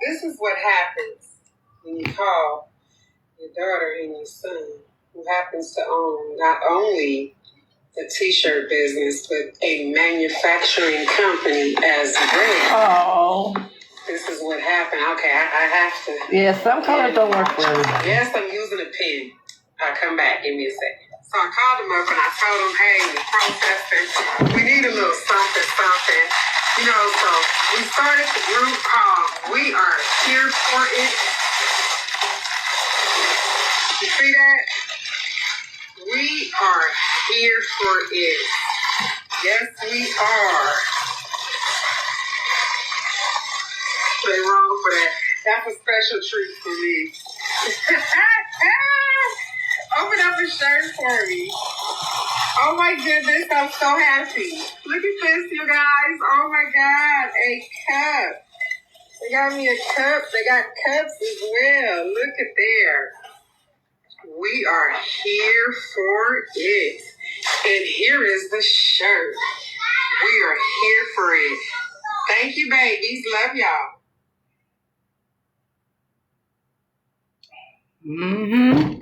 This is what happens when you call your daughter and your son, who happens to own not only the t-shirt business, but a manufacturing company as well. Oh. This is what happened. Okay, I have to. Yeah, some colors don't work for everybody. Yes, I'm using a pen. I'll come back. Give me a second. So I called them up and I told them, hey, we're protesting. We need a little something. You know, so we started the group called We Are Here for It. You see that? We are here for it. Yes, we are. They wrong for that. That's a special treat for me. Open up a shirt for me. Oh my goodness, I'm so happy. Look at this, you guys. Oh my God, a cup. They got me a cup. They got cups as well. Look at there. We are here for it. And here is the shirt. We are here for it. Thank you, babies. Love y'all. Mm-hmm.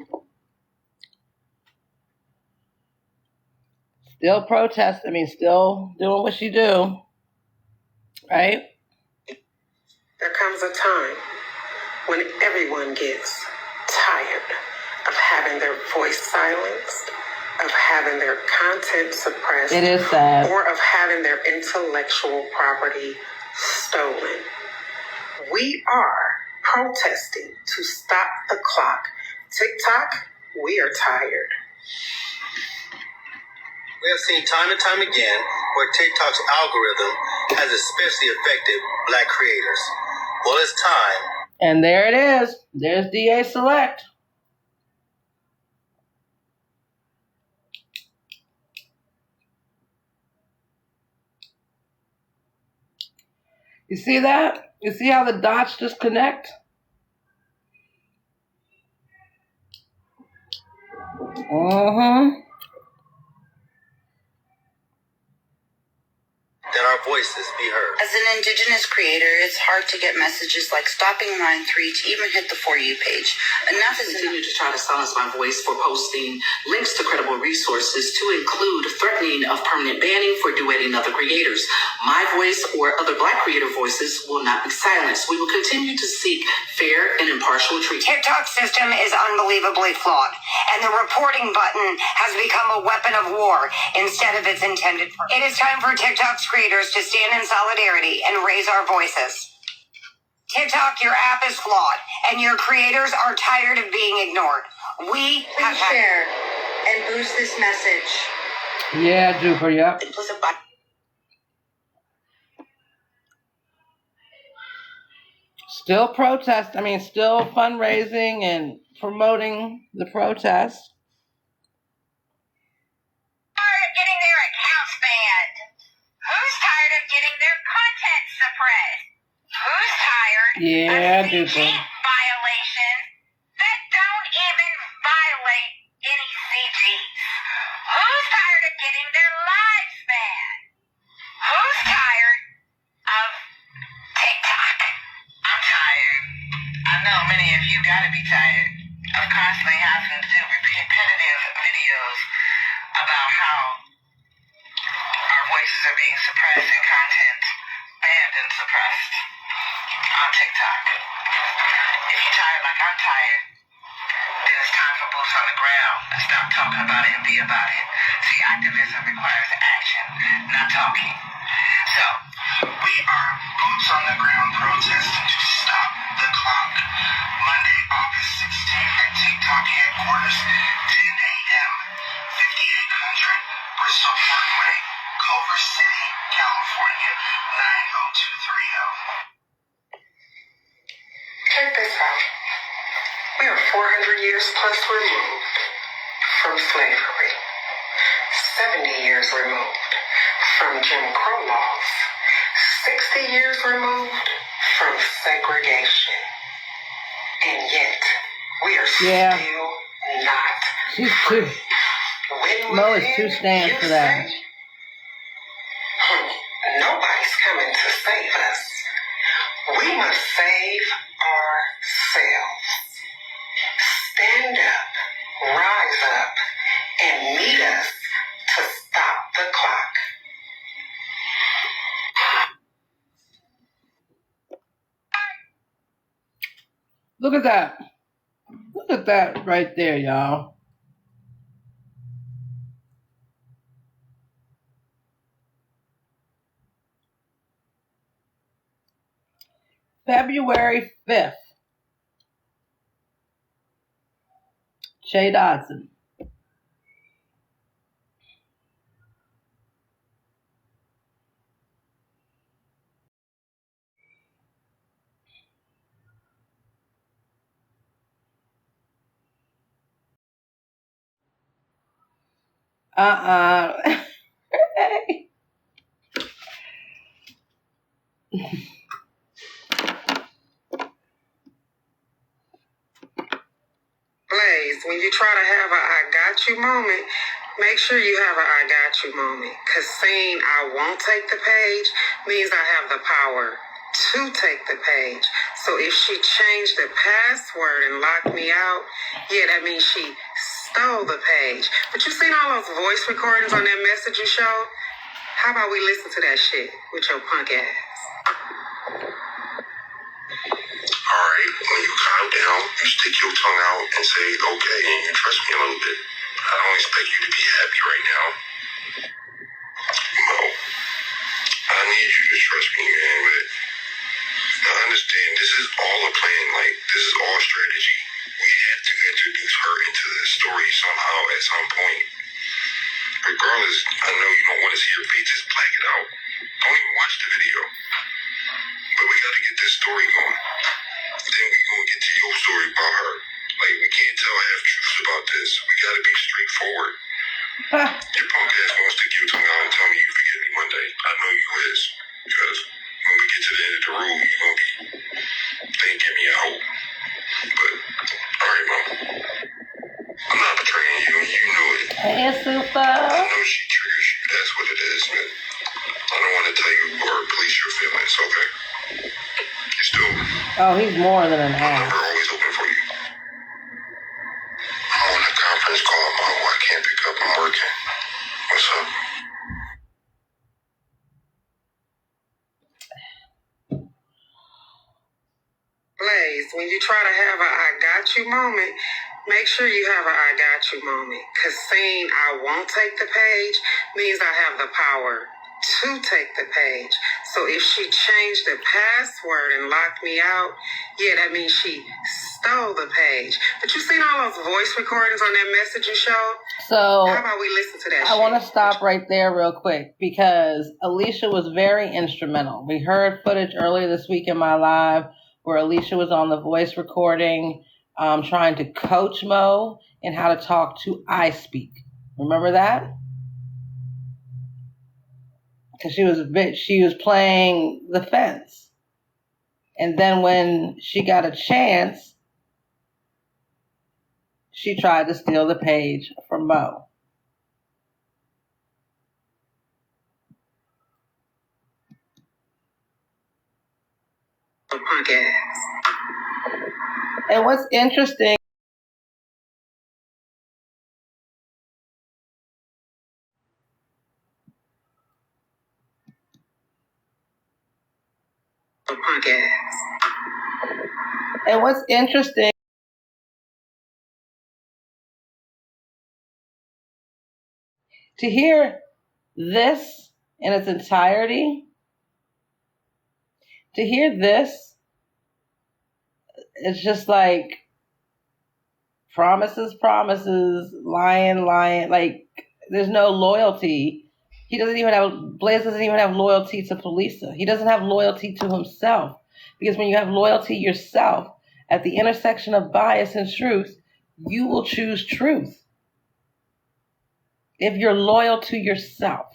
Still protesting. Still doing what she do. Right? There comes a time when everyone gets tired of having their voice silenced, of having their content suppressed. It is sad. Or of having their intellectual property stolen. We are protesting to stop the clock. TikTok, we are tired. We have seen time and time again where TikTok's algorithm has especially affected Black creators. Well, it's time. And there it is. There's DA Select. You see that? You see how the dots just connect? That our voices be heard. As an Indigenous creator, it's hard to get messages like stopping line 3 to even hit the For You page. Enough is enough. Continue to try to silence my voice for posting links to credible resources to include threatening of permanent banning for duetting other creators. My voice or other Black creator voices will not be silenced. We will continue to seek fair and impartial treatment. TikTok's system is unbelievably flawed, and the reporting button has become a weapon of war instead of its intended purpose. It is time for TikTok's creators to stand in solidarity and raise our voices. TikTok, your app is flawed, and your creators are tired of being ignored. We have to share and boost this message. Yeah, Jupiter, yeah. Still protest. Still fundraising and promoting the protest. Tired of getting their accounts banned? Who's tired of getting their content suppressed? Who's tired of CG violations that don't even violate any CGs? Who's tired of getting their lives banned? Who's tired of TikTok? I'm tired. I know many of you gotta be tired of constantly having to do repetitive videos about how our voices are being suppressed and content banned and suppressed on TikTok. If you're tired like I'm tired, then it's time for boots on the ground and stop talking about it and be about it. See, activism requires action, not talking. So, we are boots on the ground protesting to stop the clock. Monday, August 16th at TikTok headquarters, 10 a.m., 5800 Bristol Parkway, Culver City, California, 90230. Check this out. We are 400 years plus removed from slavery. 70 years removed from Jim Crow laws. 60 years removed from segregation. And yet, we are still not free. Mo is too stand for that. Nobody's coming to save us. We must save ourselves. Stand up, rise up, and meet us to stop the clock. Look at that. Look at that right there, y'all. February 5th. Shay Dodson. Blaze, when you try to have a I got you moment, make sure you have a I got you moment. Because saying I won't take the page means I have the power to take the page. So if she changed the password and locked me out, yeah, that means she stole the page. But you seen all those voice recordings on that message you showed? How about we listen to that shit with your punk ass? All right, when you calm down, you stick your tongue out and say, okay, and you trust me a little bit. I don't expect you to be happy right now. No. I need you to trust me, man, but I understand this is all a plan. Like, this is all strategy. We have to introduce her into this story somehow at some point. Regardless, I know you don't want to see her face. Just black it out. Don't even watch the video. But we got to get this story going. Then we gonna get to your story about her. Like, we can't tell half truths about this. We gotta be straightforward. Your punk ass gonna stick your tongue out and tell me you forget me one day. I know you is. Because when we get to the end of the road, you gonna be thanking me out. But, alright, Mom. I'm not betraying you, and you know it. Hey, Super. I know she triggers you. That's what it is, man. I don't want to tell you or police your feelings, okay? You still... Oh, he's more than an ass. We're always open for you. I'm on a conference call, Mom. I can't pick up. I'm working. What's up? Blaze, when you try to have a I got you moment, make sure you have a I got you moment. Because saying I won't take the page means I have the power to take the page. So if she changed the password and locked me out, yeah, that means she stole the page. But you seen all those voice recordings on that message you showed? So how about we listen to that? I want to stop right there real quick because Alicia was very instrumental. We heard footage earlier this week in my live where Alicia was on the voice recording trying to coach Mo in how to talk to I Speak. Remember that? Because she was playing the fence. And then when she got a chance, she tried to steal the page from Mo. And what's interesting to hear this in its entirety, it's just like promises, lying. Like, there's no loyalty. Blaze doesn't even have loyalty to Polisa. He doesn't have loyalty to himself. Because when you have loyalty yourself, at the intersection of bias and truth, you will choose truth. If you're loyal to yourself.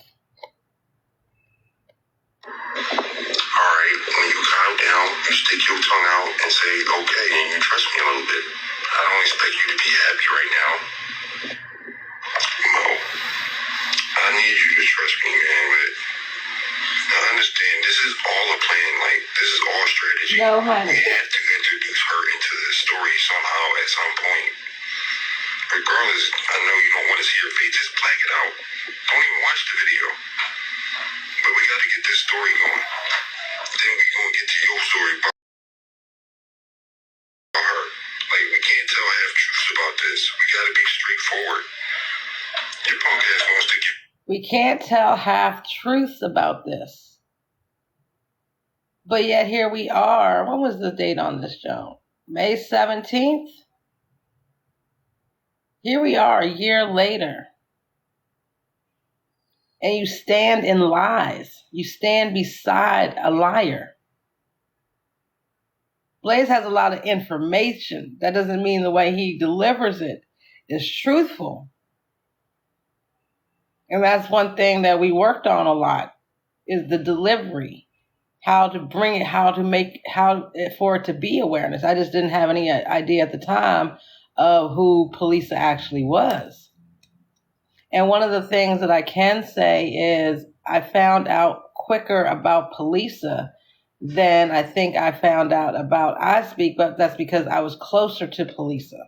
All right, when you calm down, you stick your tongue out and say, okay, and you trust me a little bit. I don't expect you to be happy right now. No. I need you to trust me, man, but I understand this is all a plan. Like, this is all strategy. strategy. No, honey. We have to introduce her into the story somehow at some point. Regardless, I know you don't want to see her face. Just black it out. Don't even watch the video. But we got to get this story going. Then we gonna get to your story about her. Like, we can't tell half truths about this. We got to be straightforward. Your punk ass wants to get. We can't tell half truths about this. But yet here we are. When was the date on this, Joan? May 17th? Here we are a year later. And you stand in lies. You stand beside a liar. Blaze has a lot of information. That doesn't mean the way he delivers it is truthful. And that's one thing that we worked on a lot, is the delivery. How to bring it, for it to be awareness. I just didn't have any idea at the time of who Polisa actually was. And one of the things that I can say is I found out quicker about Polisa than I think I found out about I Speak, but that's because I was closer to Polisa.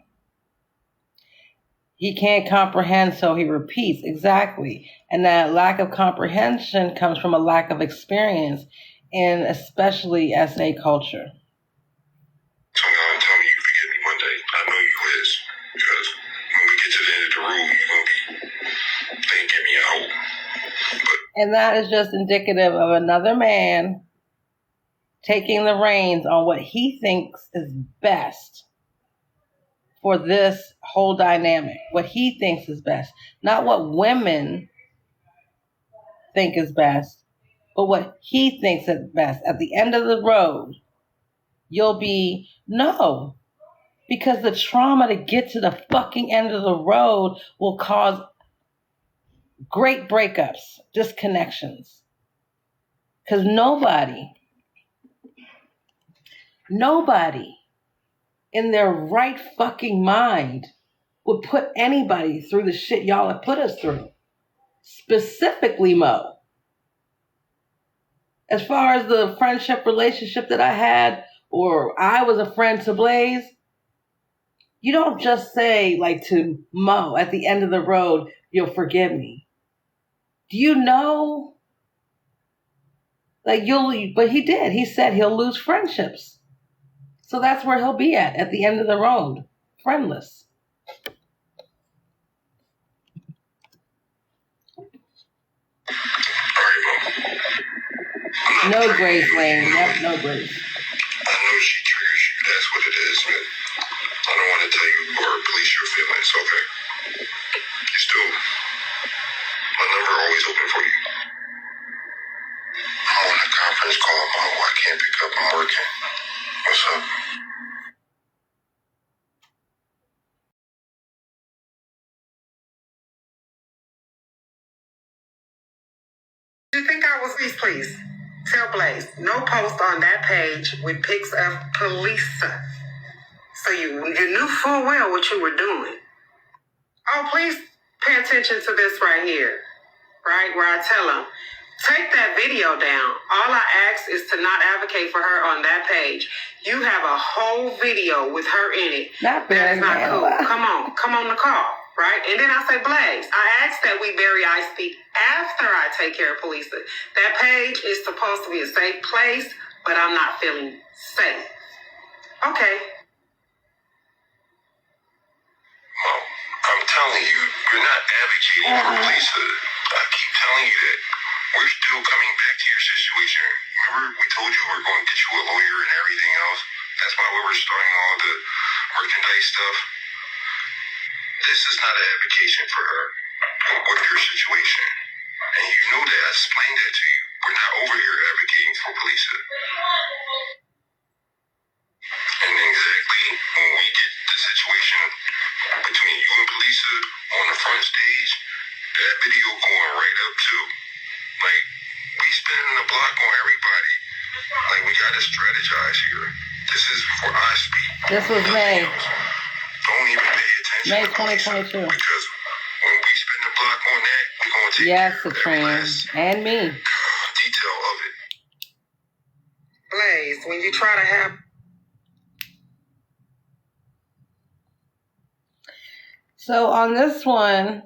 He can't comprehend, so he repeats. Exactly. And that lack of comprehension comes from a lack of experience in especially SA culture. Tanya, tell me you forgive me one day. I know you is. Because when we get to the end of the road, you're going to be thanking me out. And that is just indicative of another man taking the reins on what he thinks is best for this whole dynamic, what he thinks is best, not what women think is best, but what he thinks is best. At the end of the road, you'll be, no, because the trauma to get to the fucking end of the road will cause great breakups, disconnections. Because nobody in their right fucking mind would put anybody through the shit y'all have put us through. Specifically, Mo. As far as the friendship relationship that I had, or I was a friend to Blaze, you don't just say, like, to Mo at the end of the road, you'll forgive me. Do you know? Like, but he did. He said he'll lose friendships. So that's where he'll be at the end of the road. Friendless. No grace, Lane. No grace. I know she triggers you. That's what it is, man. I don't want to tell you or police your feelings, okay? You still, my number always open for you. I'm on a conference call, Mom. I can't pick up. I'm working. What's up? You think I was please tell Blaze no post on that page with pics of Polisa. So you knew full well what you were doing. Oh, please pay attention to this right here, right? Where I tell them, take that video down. All I ask is to not advocate for her on that page. You have a whole video with her in it. That is not cool. Come on the call, right? And then I say, Blaze, I ask that we bury I Speak after I take care of Polisa. That page is supposed to be a safe place, but I'm not feeling safe. Okay. Mom, I'm telling you, you're not advocating for Polisa. I keep telling you that. We're still coming back to your situation. Remember, we told you we're going to get you a lawyer and everything else? That's why we were starting all the merchandise stuff. This is not an advocation for her with your situation. And you know that. I explained that to you. We're not over here advocating for Polisa. And exactly when we get the situation between you and Polisa on the front stage, that video going right up too. Like, we spinning the block on everybody. Like, we gotta strategize here. This is for I Speak. This was May. Don't even pay attention. May to Polisa, 2022. because when we spin the block on that, we're gonna take Yes, care of every last and me. detail of it. Blaze, when you try to have... So on this one,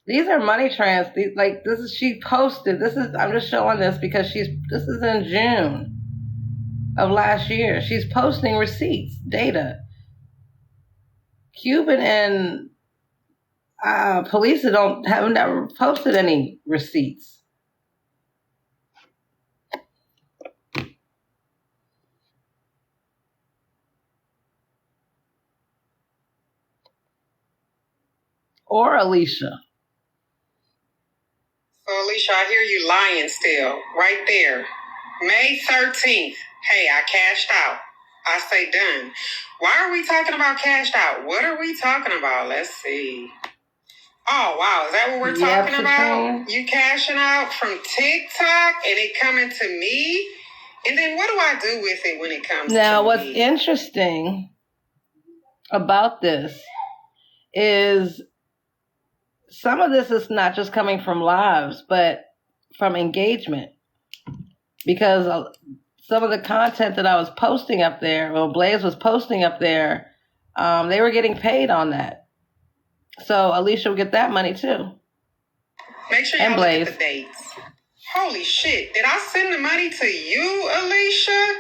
these are money she posted. I'm just showing this because this is in June of last year. She's posting receipts, data. Cuban and police haven't never posted any receipts. Or Alicia. So, Alicia, I hear you lying still. Right there. May 13th. Hey, I cashed out. I say done. Why are we talking about cashed out? What are we talking about? Let's see. Oh, wow. Is that what we're talking about? You cashing out from TikTok and it coming to me? And then what do I do with it when it comes to me? Now, what's interesting about this is some of this is not just coming from lives, but from engagement. Because some of the content that I was posting up there, or Blaze was posting up there, they were getting paid on that. So Alicia will get that money too. Make sure y'all look at the dates. Holy shit. Did I send the money to you, Alicia?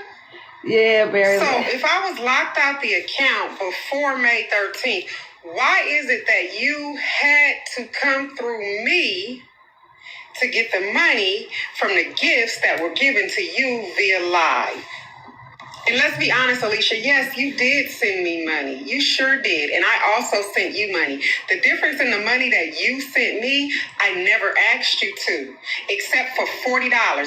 Yeah, very So if I was locked out the account before May 13th, why is it that you had to come through me to get the money from the gifts that were given to you via live? And let's be honest, Alicia, yes, you did send me money. You sure did. And I also sent you money. The difference in the money that you sent me, I never asked you to, except for $40.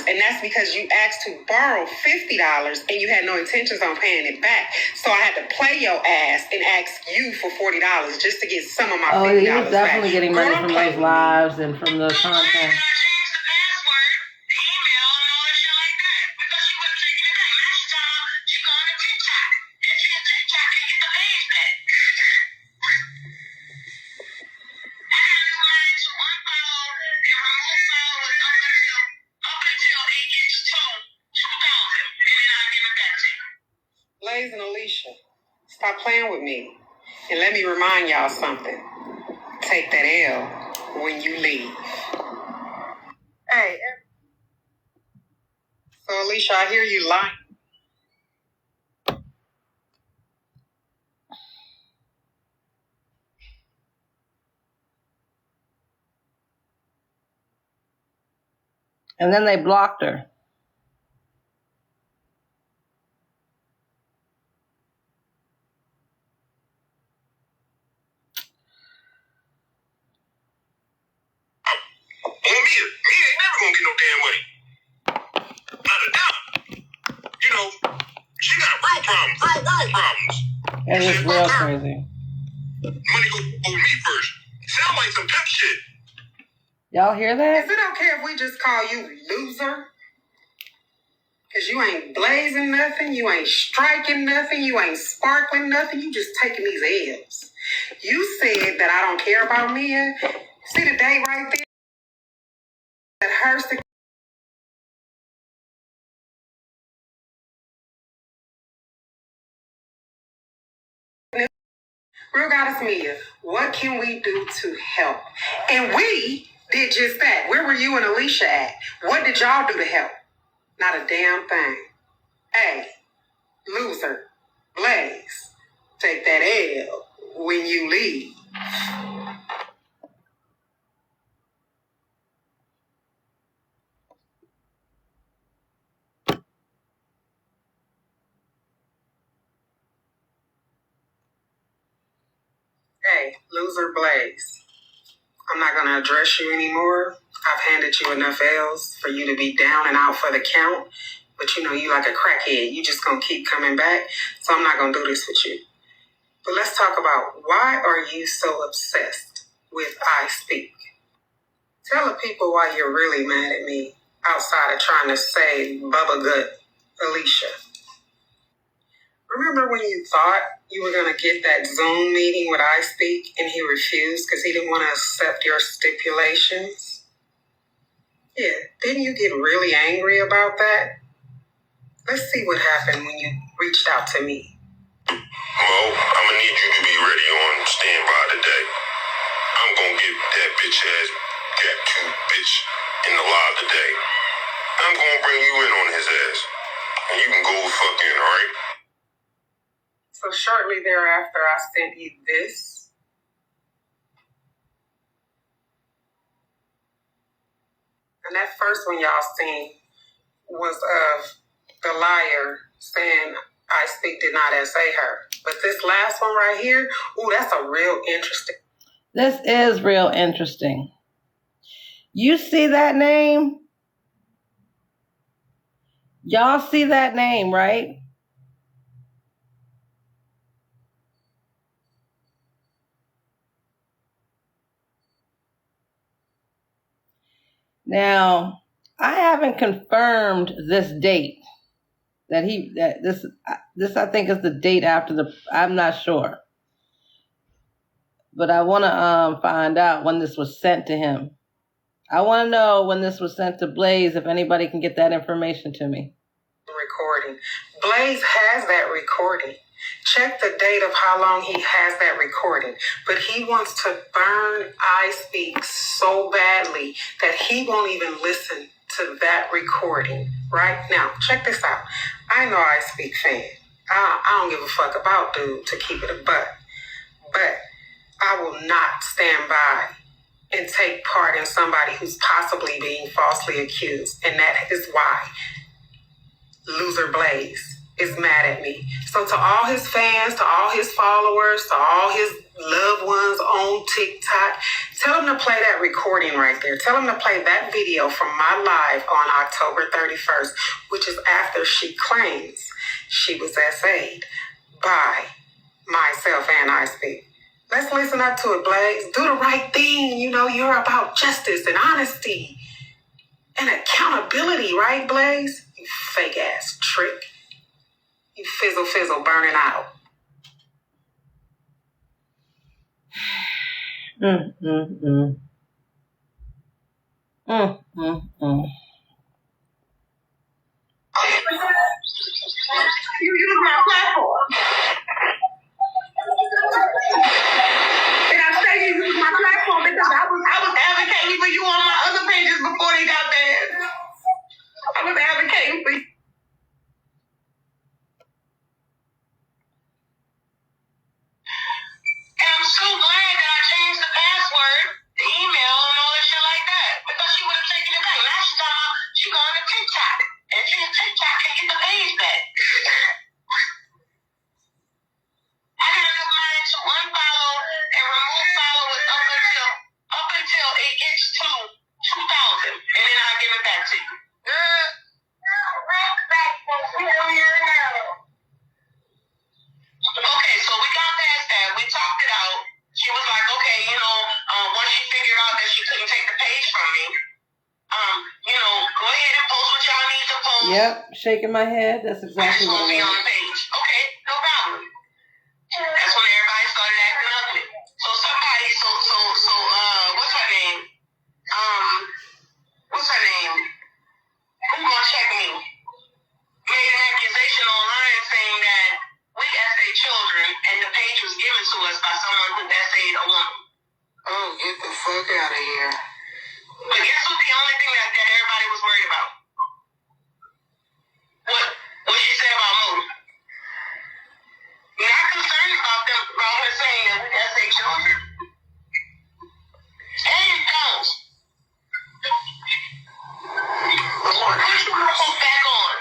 And that's because you asked to borrow $50 and you had no intentions on paying it back. So I had to play your ass and ask you for $40 just to get some of my $50 back. Oh, he was definitely getting money from those lives and from the content. Blaze and Alicia, stop playing with me. And let me remind y'all something. Take that L when you leave. Hey. So, Alicia, I hear you lying. And then they blocked her. Mia ain't never gonna get no damn money. Not a doubt. You know, she got real problems, real world problems. That is real crazy. Money go over me first. Sound like some tough shit. Y'all hear that? Is it okay if we just call you loser? Because you ain't blazing nothing, you ain't striking nothing, you ain't sparkling nothing, you just taking these L's. You said that I don't care about Mia. See the day right there? That hurts the... Real Goddess Mia, what can we do to help? And we did just that. Where were you and Alicia at? What did y'all do to help? Not a damn thing. Hey, loser, Blaze, take that L when you leave. Hey, loser Blaze, I'm not going to address you anymore. I've handed you enough L's for you to be down and out for the count. But you know, you like a crackhead. You just going to keep coming back. So I'm not going to do this with you. But let's talk about why are you so obsessed with I Speak? Tell the people why you're really mad at me outside of trying to say Bubba Good, Alicia. Remember when you thought you were going to get that Zoom meeting with I Speak and he refused because he didn't want to accept your stipulations? Yeah, didn't you get really angry about that? Let's see what happened when you reached out to me. Mo, I'm gonna need you to be ready on standby today. I'm gonna get that bitch ass Gap 2 bitch in the live today. I'm gonna bring you in on his ass. And you can go fuck in, alright? So shortly thereafter, I sent you this. And that first one y'all seen was of the liar saying I Speak did not essay her. But this last one right here, ooh, that's a real interesting. This is real interesting. You see that name? Y'all see that name, right? Now, I haven't confirmed this date this I think is the date after I'm not sure. But I want to find out when this was sent to him. I want to know when this was sent to Blaze, if anybody can get that information to me. Recording. Blaze has that recording. Check the date of how long he has that recording. But he wants to burn I Speak so badly that he won't even listen to that recording. Right? Now, check this out. I know I Speak fan. I don't give a fuck about dude, to keep it a buck. But I will not stand by and take part in somebody who's possibly being falsely accused. And that is why Loser Blaze is mad at me. So to all his fans, to all his followers, to all his loved ones on TikTok, tell them to play that recording right there. Tell them to play that video from my live on October 31st, which is after she claims she was essayed by myself and I Speak. Let's listen up to it, Blaze. Do the right thing. You know, you're about justice and honesty and accountability, right, Blaze? You fake ass trick. You fizzle burning out. You use my platform. And I say you use my platform because I was advocating for you on my other pages before they got banned. I was advocating for you. And I'm so glad that I changed the password, the email, and all that shit like that. Because she would have taken it back. Now she's talking about she going to TikTok. And she on TikTok can get the page back. I got enough money to unfollow and remove followers up until it gets to 2,000. And then I'll give it back to you. Okay, so we got past that. We talked it out. She was like, okay, once she figured out that she couldn't take the page from me, go ahead and post what y'all need to post. Yep, shaking my head. That's exactly what it is. On the page. Okay, no problem. That's when everybody started acting ugly. So somebody, what's her name? What's her name? Who gonna check me? Made an accusation online saying that we essayed children and the page was given to us by someone who essayed a woman. Oh, get the fuck out of here. But guess what's the only thing that everybody was worried about? What she said about Mo. You're not concerned about her saying that we essayed children. And it counts. Push the microphone back on.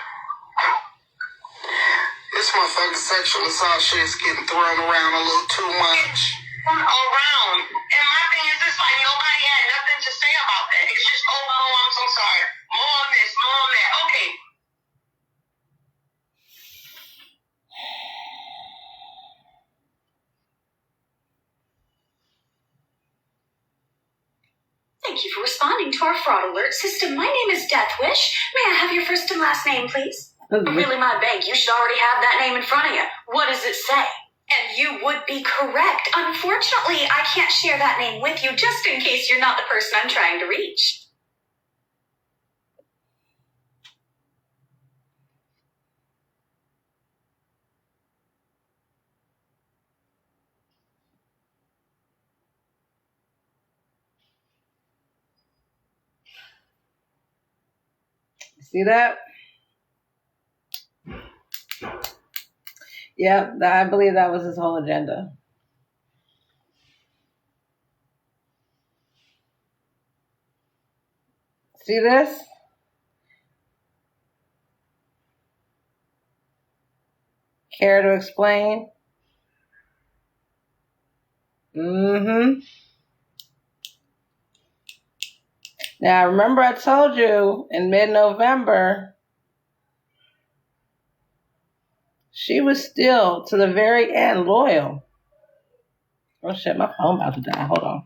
This motherfucking sexual assault shit's getting thrown around a little too much. Around. And my thing is this, like, nobody had nothing to say about that. It's just, oh, Mo, I'm so sorry. Mo on this, Mo on that. Okay. Thank you for responding to our fraud alert system. My name is Deathwish. May I have your first and last name, please? Really, my bank, you should already have that name in front of you. What does it say? And you would be correct. Unfortunately, I can't share that name with you just in case you're not the person I'm trying to reach. See that? Yep, I believe that was his whole agenda. See this? Care to explain? Mm-hmm. Now, remember I told you in mid-November, she was still, to the very end, loyal. Oh, shit, my phone about to die. Hold on.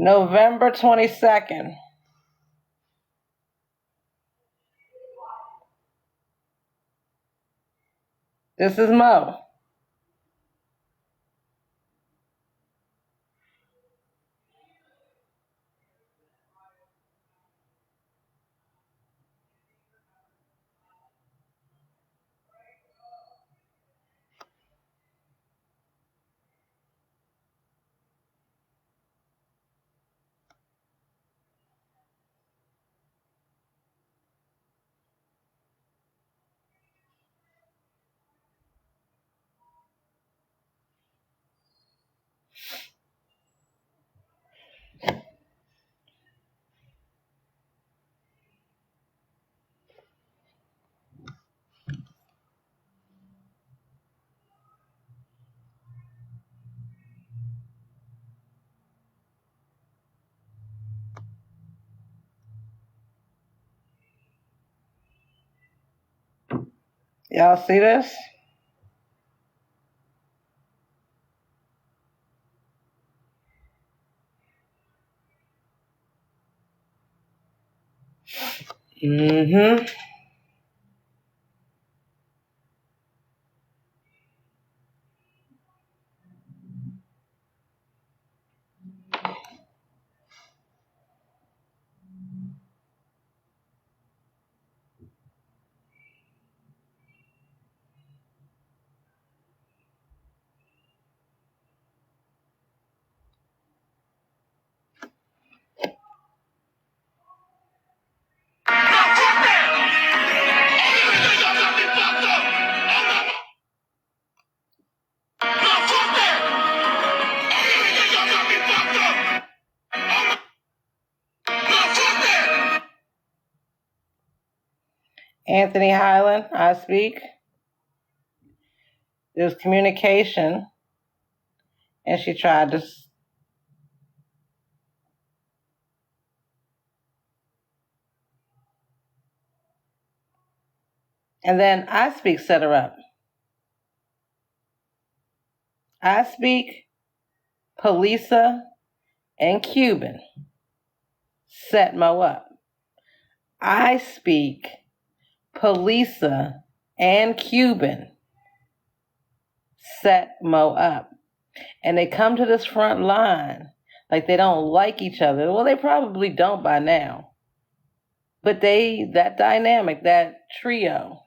November 22nd. This is Mo. Y'all see this? Mm-hmm. Anthony Highland, I speak. There's communication, and she tried to. And then I speak set her up. I speak Polisa and Cuban set Mo up. I speak Polisa and Cuban set Mo up. And they come to this front line like they don't like each other. Well, they probably don't by now. But that dynamic, that trio,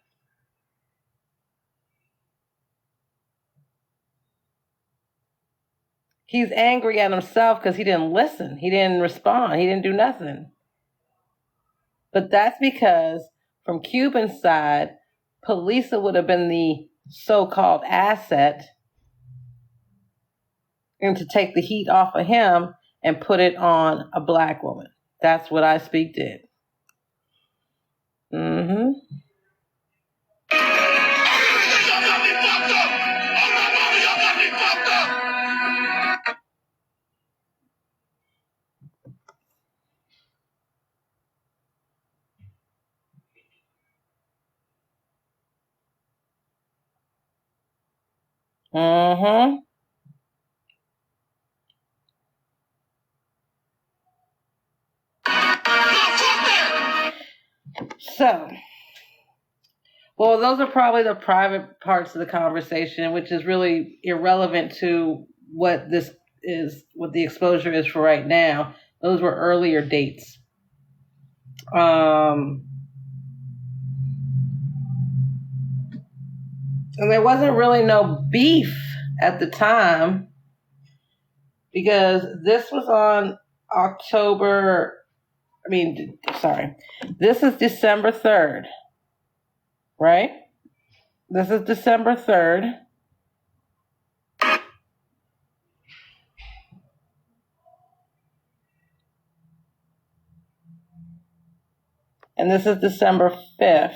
he's angry at himself because he didn't listen. He didn't respond. He didn't do nothing. But that's because from Cuban's side, Polisa would have been the so-called asset and to take the heat off of him and put it on a black woman. That's what I Speak did. Mm-hmm. Mm-hmm. So, well, those are probably the private parts of the conversation, which is really irrelevant to what this is, what the exposure is for right now. Those were earlier dates. And there wasn't really no beef at the time because this was on this is December 3rd, right? This is December 3rd. And this is December 5th.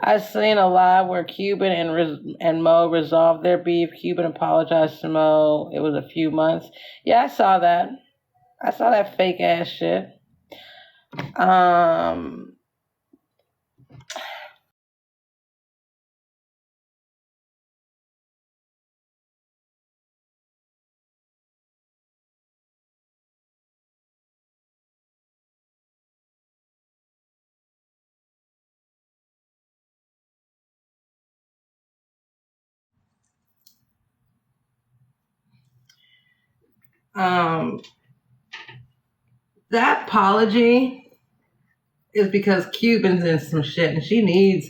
I've seen a live where Cuban and Mo resolved their beef. Cuban apologized to Mo. It was a few months. Yeah, I saw that. I saw that fake ass shit. That apology is because Cuban's in some shit and she needs.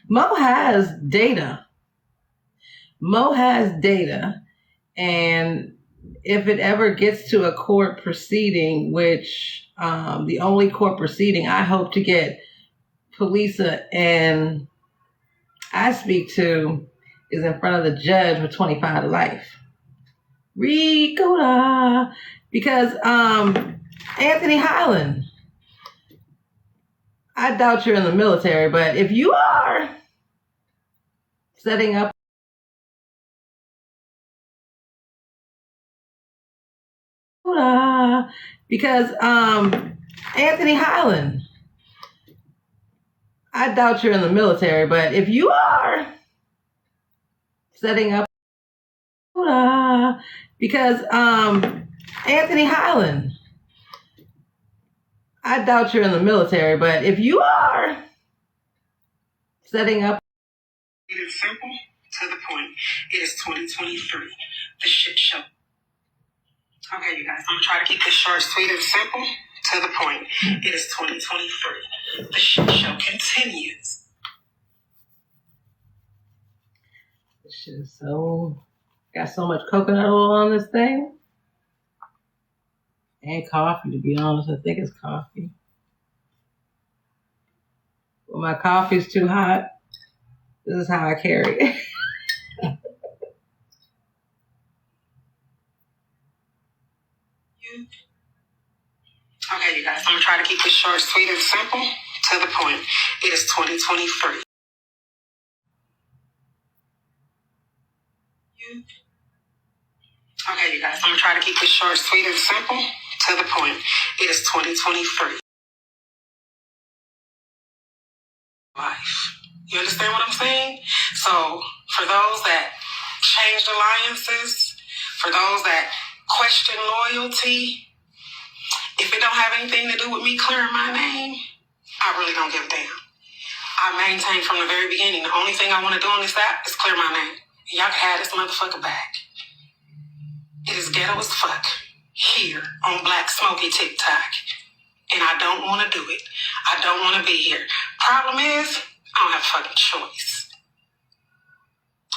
Mo has data. And if it ever gets to a court proceeding, which the only court proceeding I hope to get Polisa and I speak to is in front of the judge with 25 to life. Ricola. Because Anthony Highland, I doubt you're in the military, but if you are setting up because Anthony Highland, I doubt you're in the military, but if you are setting up because Anthony Highland, I doubt you're in the military, but if you are setting up. It is simple, to the point. It is 2023. The shit show. Okay, you guys, I'm going to try to keep this short, sweet, and simple, to the point. It is 2023. The shit show continues. This shit is got so much coconut oil on this thing. And coffee, to be honest. I think it's coffee. When my coffee's too hot, this is how I carry it. Okay, you guys, I'm going to try to keep this short, sweet, and simple, to the point. It is 2023. Okay, you guys, I'm going to try to keep this short, sweet, and simple, to the point. It is 2023. Life. You understand what I'm saying? So, for those that changed alliances, for those that question loyalty, if it don't have anything to do with me clearing my name, I really don't give a damn. I maintain from the very beginning, the only thing I want to do on this app is clear my name. And y'all can have this motherfucker back. It is ghetto as fuck here on Black Smoky TikTok. And I don't want to do it. I don't want to be here. Problem is, I don't have a fucking choice.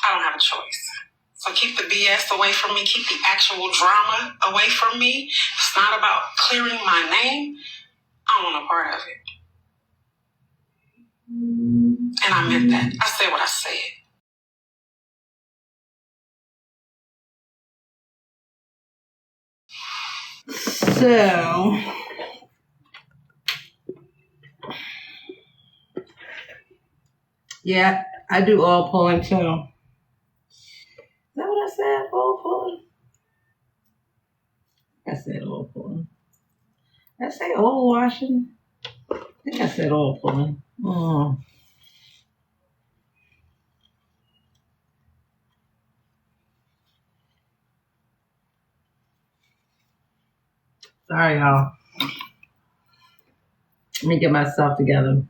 I don't have a choice. So keep the BS away from me. Keep the actual drama away from me. It's not about clearing my name. I don't want no part of it. And I meant that. I said what I said. So, yeah, I do oil pulling too. Is that what I said? Oil pulling? I said oil pulling. Did I say oil washing? I think I said oil pulling. Oh. Sorry, y'all. Let me get myself together.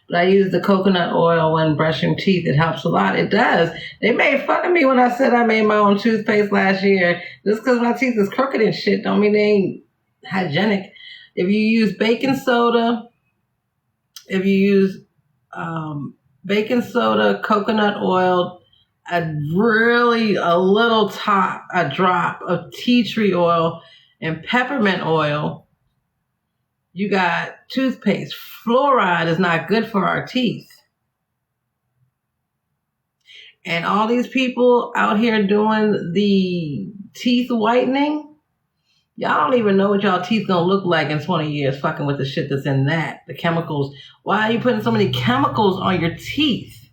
But I use the coconut oil when brushing teeth. It helps a lot. It does. They made fun of me when I said I made my own toothpaste last year. Just because my teeth is crooked and shit don't mean they ain't hygienic. If you use baking soda, baking soda, coconut oil, a drop of tea tree oil, and peppermint oil, you got toothpaste. Fluoride is not good for our teeth. And all these people out here doing the teeth whitening, y'all don't even know what y'all teeth gonna look like in 20 years fucking with the shit that's in that, the chemicals. Why are you putting so many chemicals on your teeth?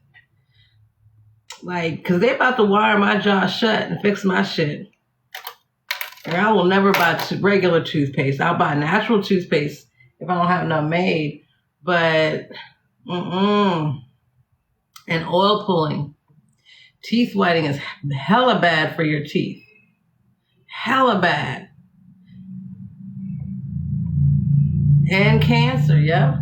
Like, because they about to wire my jaw shut and fix my shit. And I will never buy regular toothpaste. I'll buy natural toothpaste if I don't have enough made. But, and oil pulling. Teeth whitening is hella bad for your teeth. Hella bad. And cancer, yeah.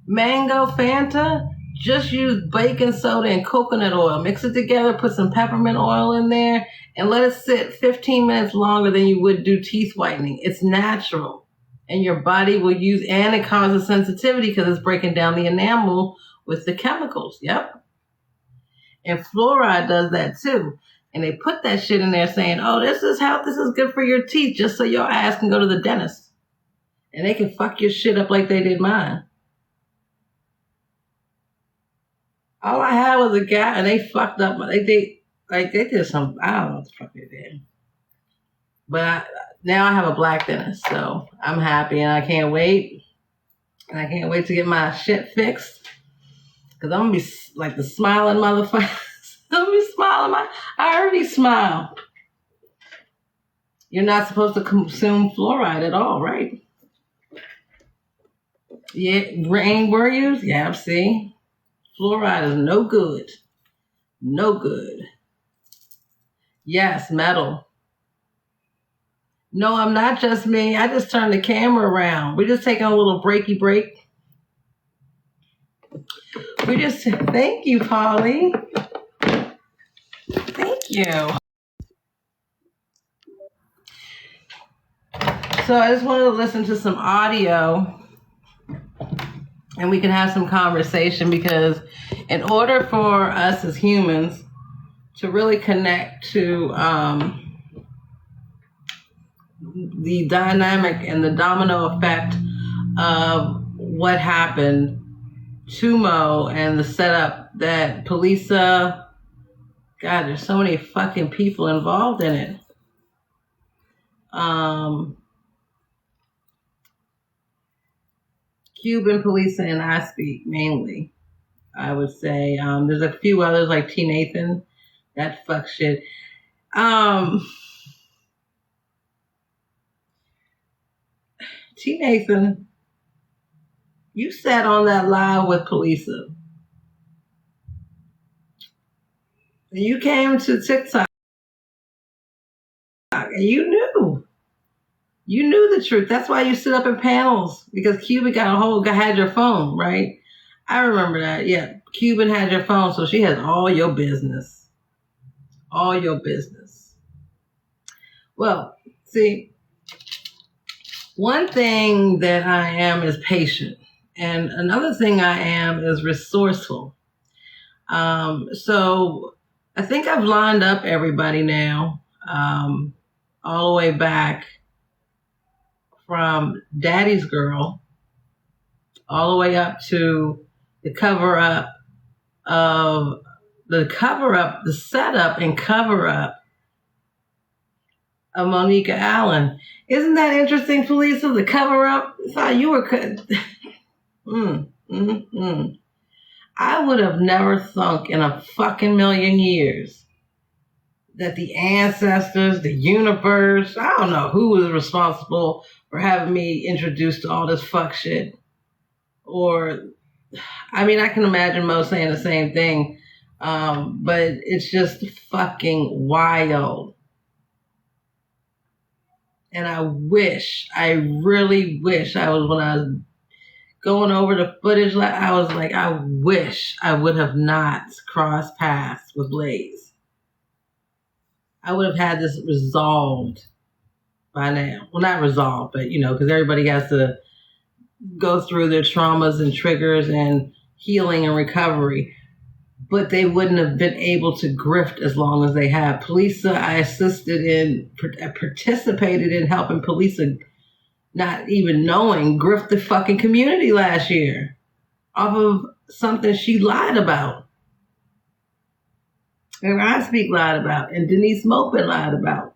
Mango Fanta, just use baking soda and coconut oil. Mix it together, put some peppermint oil in there, and let it sit 15 minutes longer than you would do teeth whitening. It's natural. And your body will use, and it causes sensitivity because it's breaking down the enamel with the chemicals. Yep. And fluoride does that too. And they put that shit in there saying, oh, this is good for your teeth, just so your ass can go to the dentist. And they can fuck your shit up like they did mine. All I had was a gap, and they fucked up. They did some, I don't know what the fuck they did. But now I have a black dentist, so I'm happy, and I can't wait. And I can't wait to get my shit fixed. Because I'm going to be like the smiling motherfucker. I'm going to be smiling. I already smile. You're not supposed to consume fluoride at all, right? Yeah, rain worries? Yeah, see? Fluoride is no good. No good. Yes, metal. No, I'm not just me. I just turned the camera around. We're just taking a little breaky break. Thank you, Polly. Thank you. So I just wanted to listen to some audio and we can have some conversation, because in order for us as humans to really connect to the dynamic and the domino effect of what happened to Mo and the setup that Polisa, God, there's so many fucking people involved in it. Cuban Polisa and I speak mainly, I would say. There's a few others like T. Nathan, that fuck shit. T. Nathan, you sat on that live with Polisa. You came to TikTok and you knew the truth. That's why you sit up in panels, because Cuban had your phone, right? I remember that. Yeah, Cuban had your phone, so she has all your business. All your business. Well, see, one thing that I am is patient, and another thing I am is resourceful. So I think I've lined up everybody now, all the way back from Daddy's Girl, all the way up to the setup and cover up of Monica Allen. Isn't that interesting, Felisa? The cover up? I thought you were I would have never thunk in a fucking million years that the ancestors, the universe, I don't know who was responsible for having me introduced to all this fuck shit. Or, I mean, I can imagine Mo saying the same thing, but it's just fucking wild. And I really wish when I was going over the footage, I was like, I wish I would have not crossed paths with Blaze. I would have had this resolved by now. Well, not resolved, but, because everybody has to go through their traumas and triggers and healing and recovery. But they wouldn't have been able to grift as long as they have. Polisa, I participated in helping Polisa, not even knowing, grift the fucking community last year off of something she lied about. And I Speak lied about. And Denise Mopin lied about.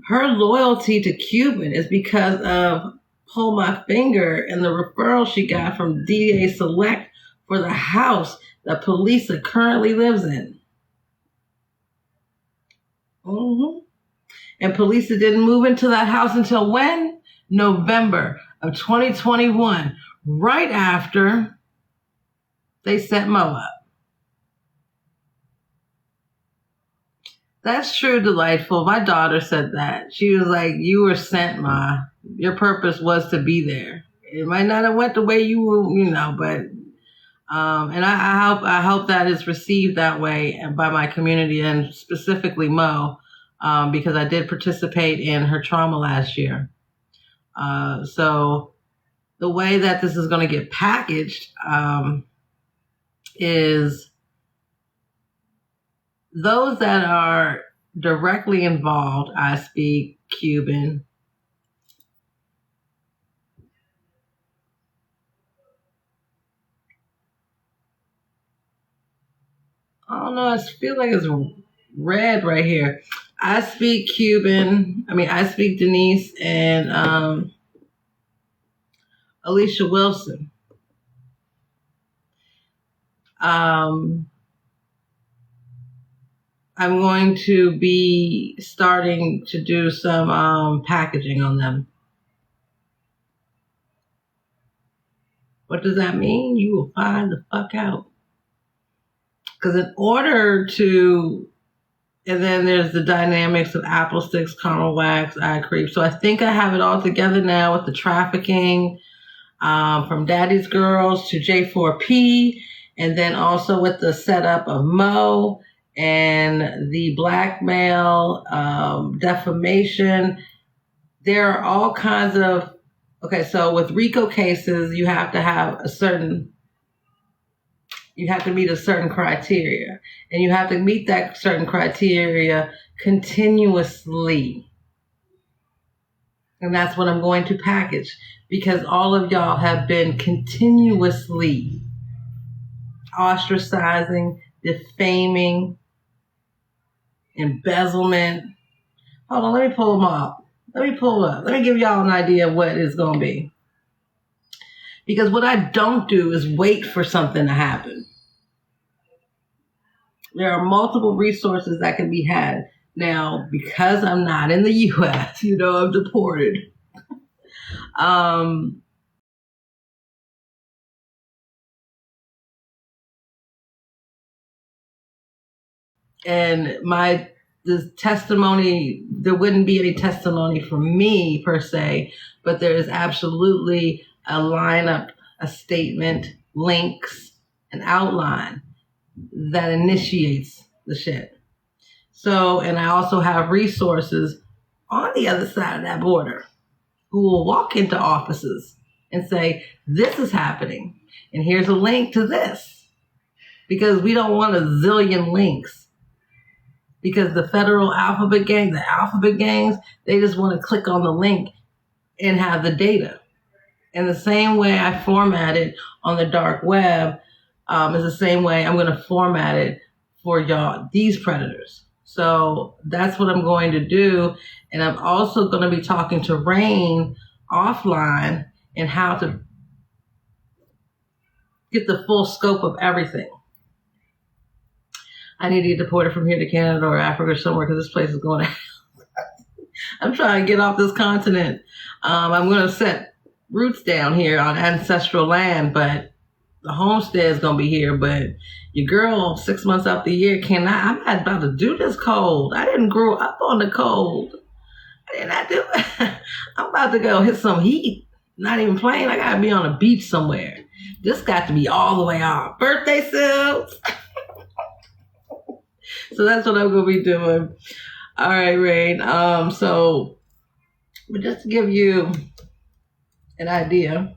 Her loyalty to Cuban is because of Pull My Finger and the referral she got from DA Select for the house that Polisa currently lives in. Mm-hmm. And Polisa didn't move into that house until when? November of 2021, right after they set Mo up. That's true, Delightful. My daughter said that. She was like, you were sent, Ma. Your purpose was to be there. It might not have went the way you were, but and I hope that is received that way by my community and specifically Mo, because I did participate in her trauma last year. So the way that this is going to get packaged is those that are directly involved. I Speak, Cuban. I don't know. I feel like it's red right here. I Speak Cuban. I Speak Denise and Alicia Wilson. I'm going to be starting to do some packaging on them. What does that mean? You will find the fuck out. Because in order to, and then there's the dynamics of apple sticks, caramel wax, eye creep. So I think I have it all together now with the trafficking, from Daddy's Girls to J4P, and then also with the setup of Mo and the blackmail, defamation. There are all kinds of, so with RICO cases, you have to have you have to meet a certain criteria, and you have to meet that certain criteria continuously. And that's what I'm going to package, because all of y'all have been continuously ostracizing, defaming, embezzlement. Hold on, let me pull them up. Let me give y'all an idea of what it's going to be. Because what I don't do is wait for something to happen. There are multiple resources that can be had. Now, because I'm not in the U.S., I'm deported. And the testimony, there wouldn't be any testimony from me per se, but there is absolutely a lineup, a statement, links, an outline that initiates the shit. So, and I also have resources on the other side of that border who will walk into offices and say, this is happening, and here's a link to this. Because we don't want a zillion links. Because the federal alphabet gangs, they just want to click on the link and have the data. And the same way I format it on the dark web is the same way I'm going to format it for y'all, these predators. So that's what I'm going to do. And I'm also going to be talking to Rain offline and how to get the full scope of everything. I need to get deported from here to Canada or Africa or somewhere because this place is going to I'm trying to get off this continent. I'm going to set roots down here on ancestral land, but the homestead is going to be here. But your girl, 6 months out the year, cannot. I'm not about to do this cold. I didn't grow up on the cold. I did not do it. I'm about to go hit some heat. Not even playing. I got to be on a beach somewhere. This got to be all the way off. Birthday suits. So that's what I'm going to be doing. All right, Rain. So, but just to give you an idea,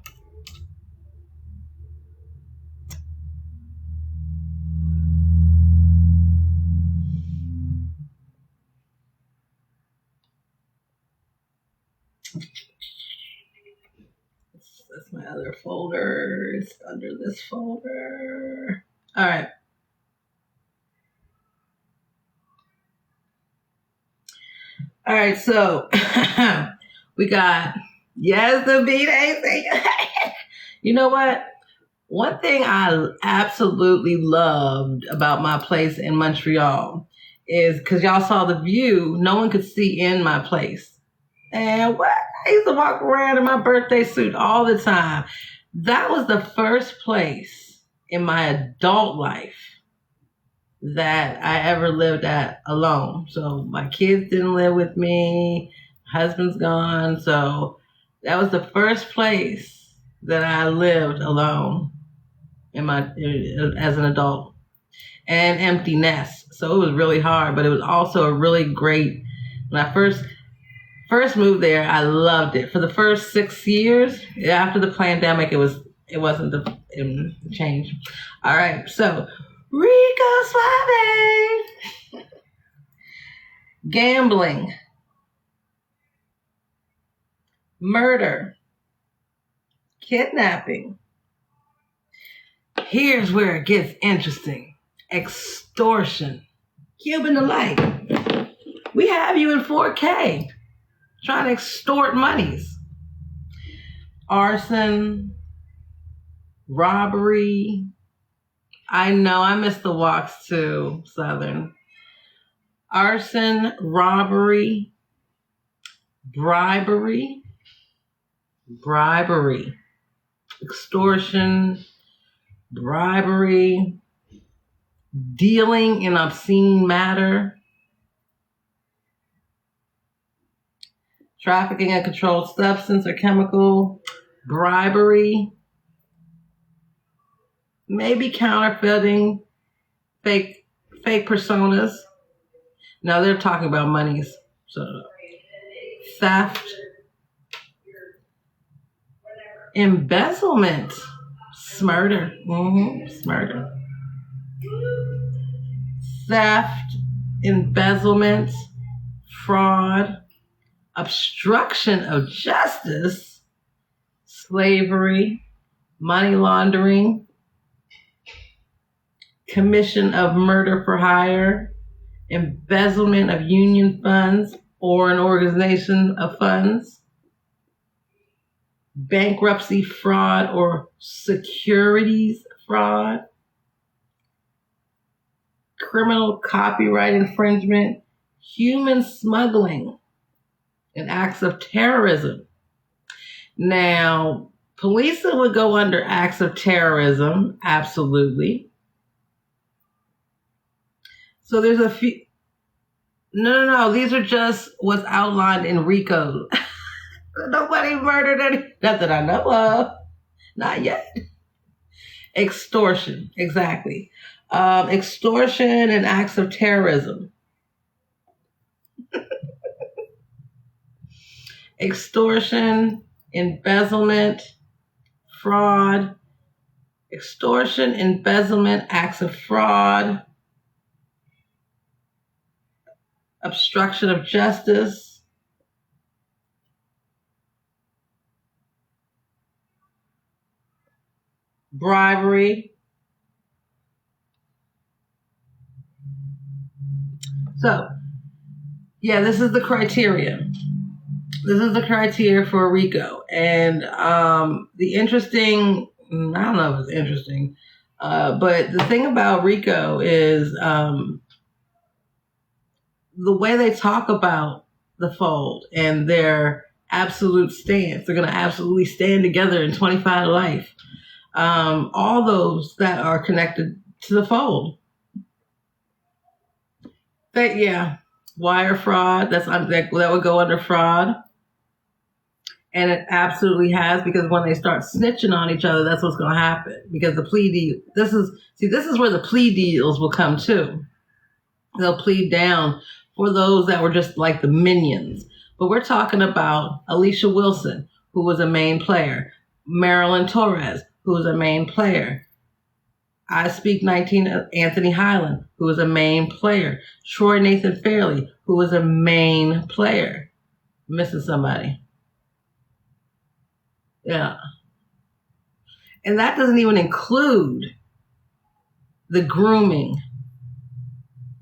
that's my other folder. It's under this folder. All right. All right, so we got, yes, the B-Day. You know what? One thing I absolutely loved about my place in Montreal is because y'all saw the view, no one could see in my place. And what? I used to walk around in my birthday suit all the time. That was the first place in my adult life that I ever lived at alone. So my kids didn't live with me. Husband's gone. So that was the first place that I lived alone as an adult, and empty nest. So it was really hard, but it was also a really great. When I first moved there, I loved it. For the first 6 years after the pandemic, it wasn't the change. All right, so Rico Suave. Gambling, murder, kidnapping. Here's where it gets interesting. Extortion. Cuban delight. We have you in 4K trying to extort monies. Arson, robbery. I know, I miss the walks too, Southern. Arson, robbery, bribery, extortion, bribery, dealing in obscene matter, trafficking a controlled substance or chemical, bribery, maybe counterfeiting, fake personas. Now they're talking about monies. So theft, embezzlement, murder, murder, theft, embezzlement, fraud, obstruction of justice, slavery, money laundering, commission of murder for hire, embezzlement of union funds or an organization of funds, bankruptcy fraud or securities fraud, criminal copyright infringement, human smuggling, and acts of terrorism. Now, police would go under acts of terrorism, absolutely. So there's a few. No. These are just what's outlined in RICO. Nobody murdered any. Not that I know of. Not yet. Extortion, exactly. Extortion and acts of terrorism. Extortion, embezzlement, fraud. Extortion, embezzlement, acts of fraud. Obstruction of justice, bribery. So, yeah, this is the criteria. This is the criteria for RICO. And the interesting, I don't know if it's interesting, But the thing about Rico is the way they talk about the fold and their absolute stance. They're going to absolutely stand together in 25 life. All those that are connected to the fold. But yeah, wire fraud, that would go under fraud. And it absolutely has, because when they start snitching on each other, that's what's going to happen. Because the plea deal, this is where the plea deals will come too. They'll plead down for those that were just like the minions. But we're talking about Alicia Wilson, who was a main player. Marilyn Torres, who was a main player. I Speak 19, Anthony Highland, who was a main player. Troy Nathan Fairley, who was a main player. Missing somebody. Yeah. And that doesn't even include the grooming.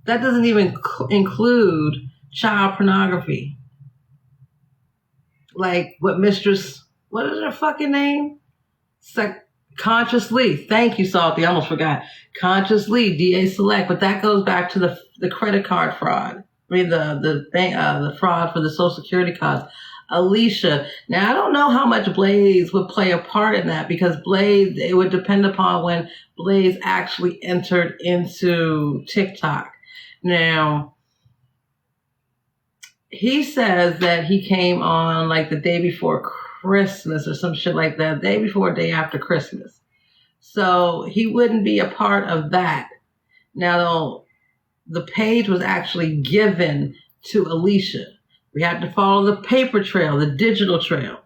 That doesn't even include child pornography. Like what is her fucking name? Conscious Lee. Thank you, Salty. I almost forgot. Conscious Lee, DA Select. But that goes back to the credit card fraud. I mean, the fraud for the Social Security cards. Alicia. Now, I don't know how much Blaze would play a part in that, because Blaze, it would depend upon when Blaze actually entered into TikTok. Now, he says that he came on like the day before Christmas or some shit like that, day before or day after Christmas. So he wouldn't be a part of that. Now, the page was actually given to Alicia. We had to follow the paper trail, the digital trail,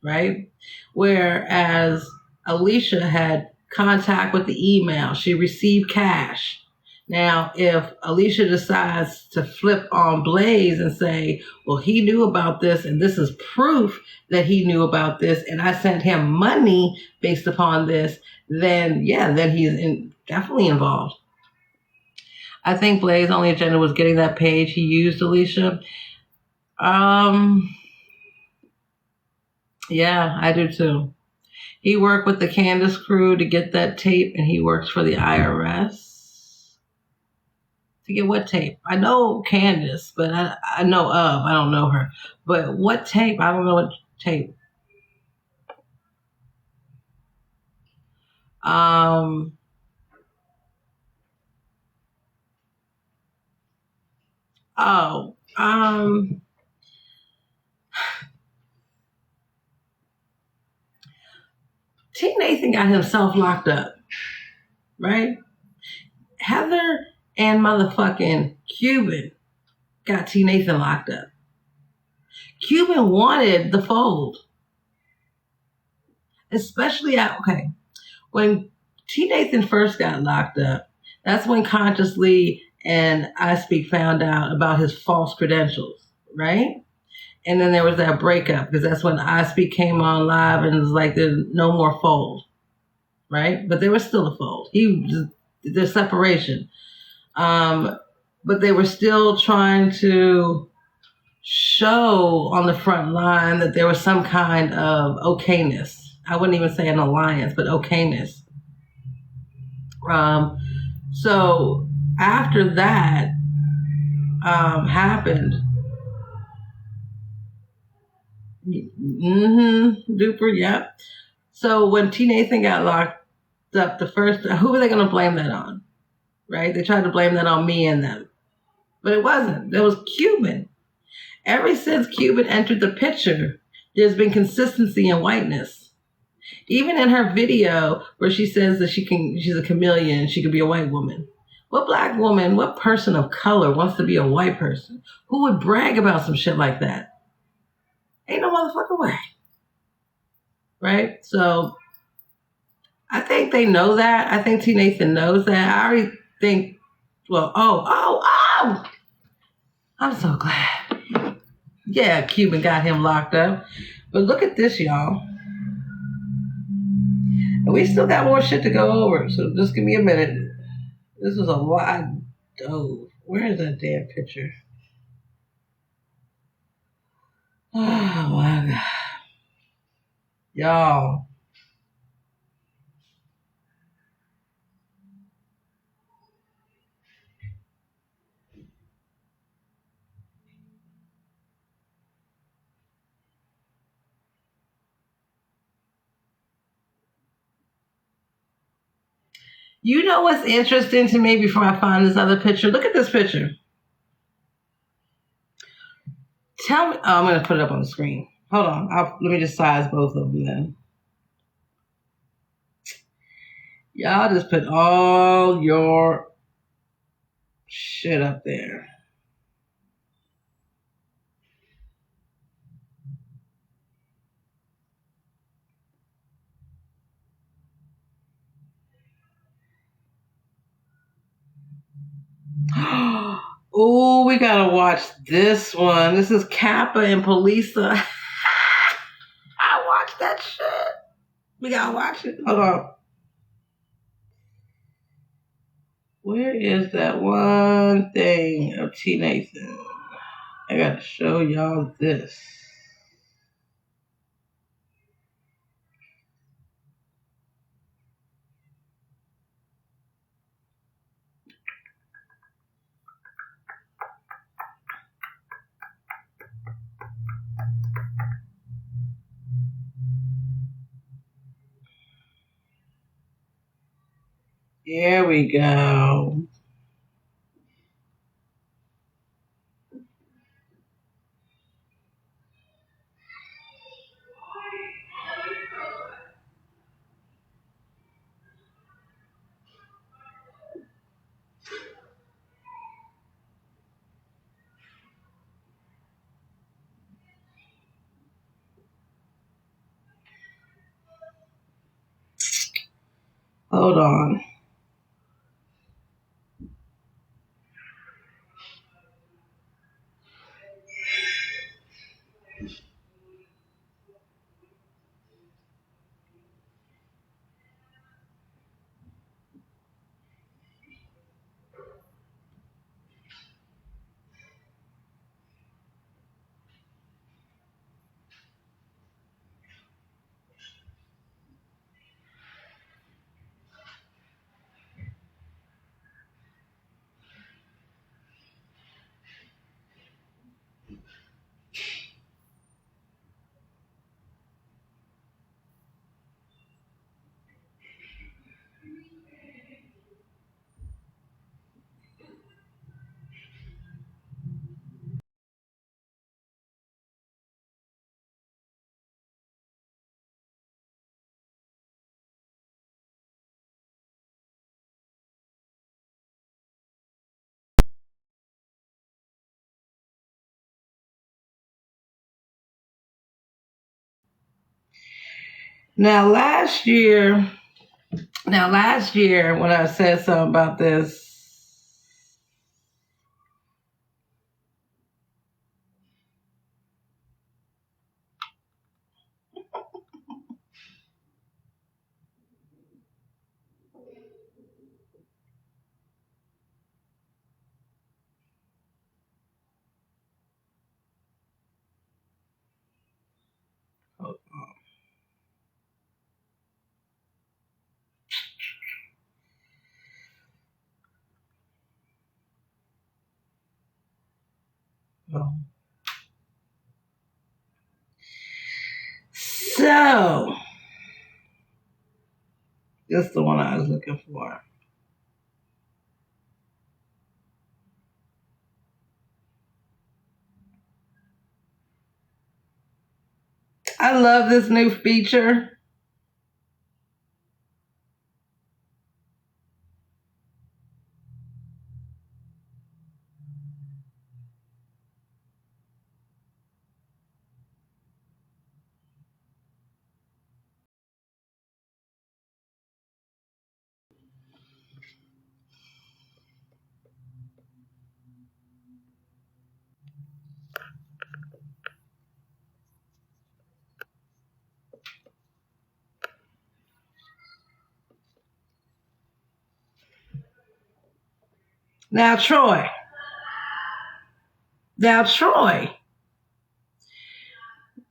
right? Whereas Alicia had contact with the email. She received cash. Now, if Alicia decides to flip on Blaze and say, well, he knew about this and this is proof that he knew about this and I sent him money based upon this, then he's definitely involved. I think Blaze's only agenda was getting that page. He used Alicia. Yeah, I do too. He worked with the Candace crew to get that tape, and he works for the IRS. To get what tape? I know Candace, but I know of. I don't know her. But what tape? I don't know what tape. T. Nathan got himself locked up, right? Heather and motherfucking Cuban got T. Nathan locked up. Cuban wanted the fold. Especially when T. Nathan first got locked up, that's when Conscious Lee and I Speak found out about his false credentials, right? And then there was that breakup, because that's when I Speak came on live and it was like, there's no more fold, right? But there was still a fold. There's separation. But they were still trying to show on the front line that there was some kind of okayness. I wouldn't even say an alliance, but okayness. So after that happened, Duper, yep. So when T. Nathan got locked up, who were they going to blame that on? Right? They tried to blame that on me and them. But it wasn't. It was Cuban. Ever since Cuban entered the picture, there's been consistency in whiteness. Even in her video where she says that she's a chameleon, she could be a white woman. What black woman, what person of color wants to be a white person? Who would brag about some shit like that? Ain't no motherfucking way. Right? So I think they know that. I think T. Nathan knows that. I already think, I'm so glad. Yeah, Cuban got him locked up. But look at this, y'all. And we still got more shit to go over, so just give me a minute. This is a lot. Oh, where is that damn picture? Oh, my God. Y'all. You know what's interesting to me before I find this other picture? Look at this picture. Tell me. Oh, I'm going to put it up on the screen. Hold on. Let me just size both of them then. Y'all just put all your shit up there. Oh, we gotta watch this one. This is Kappa and Polisa. I watched that shit. We gotta watch it. Hold on. Where is that one thing of T. Nathan? I gotta show y'all this. Here we go. Hold on. Now last year when I said something about this, so this is the one I was looking for. I love this new feature. Now, Troy,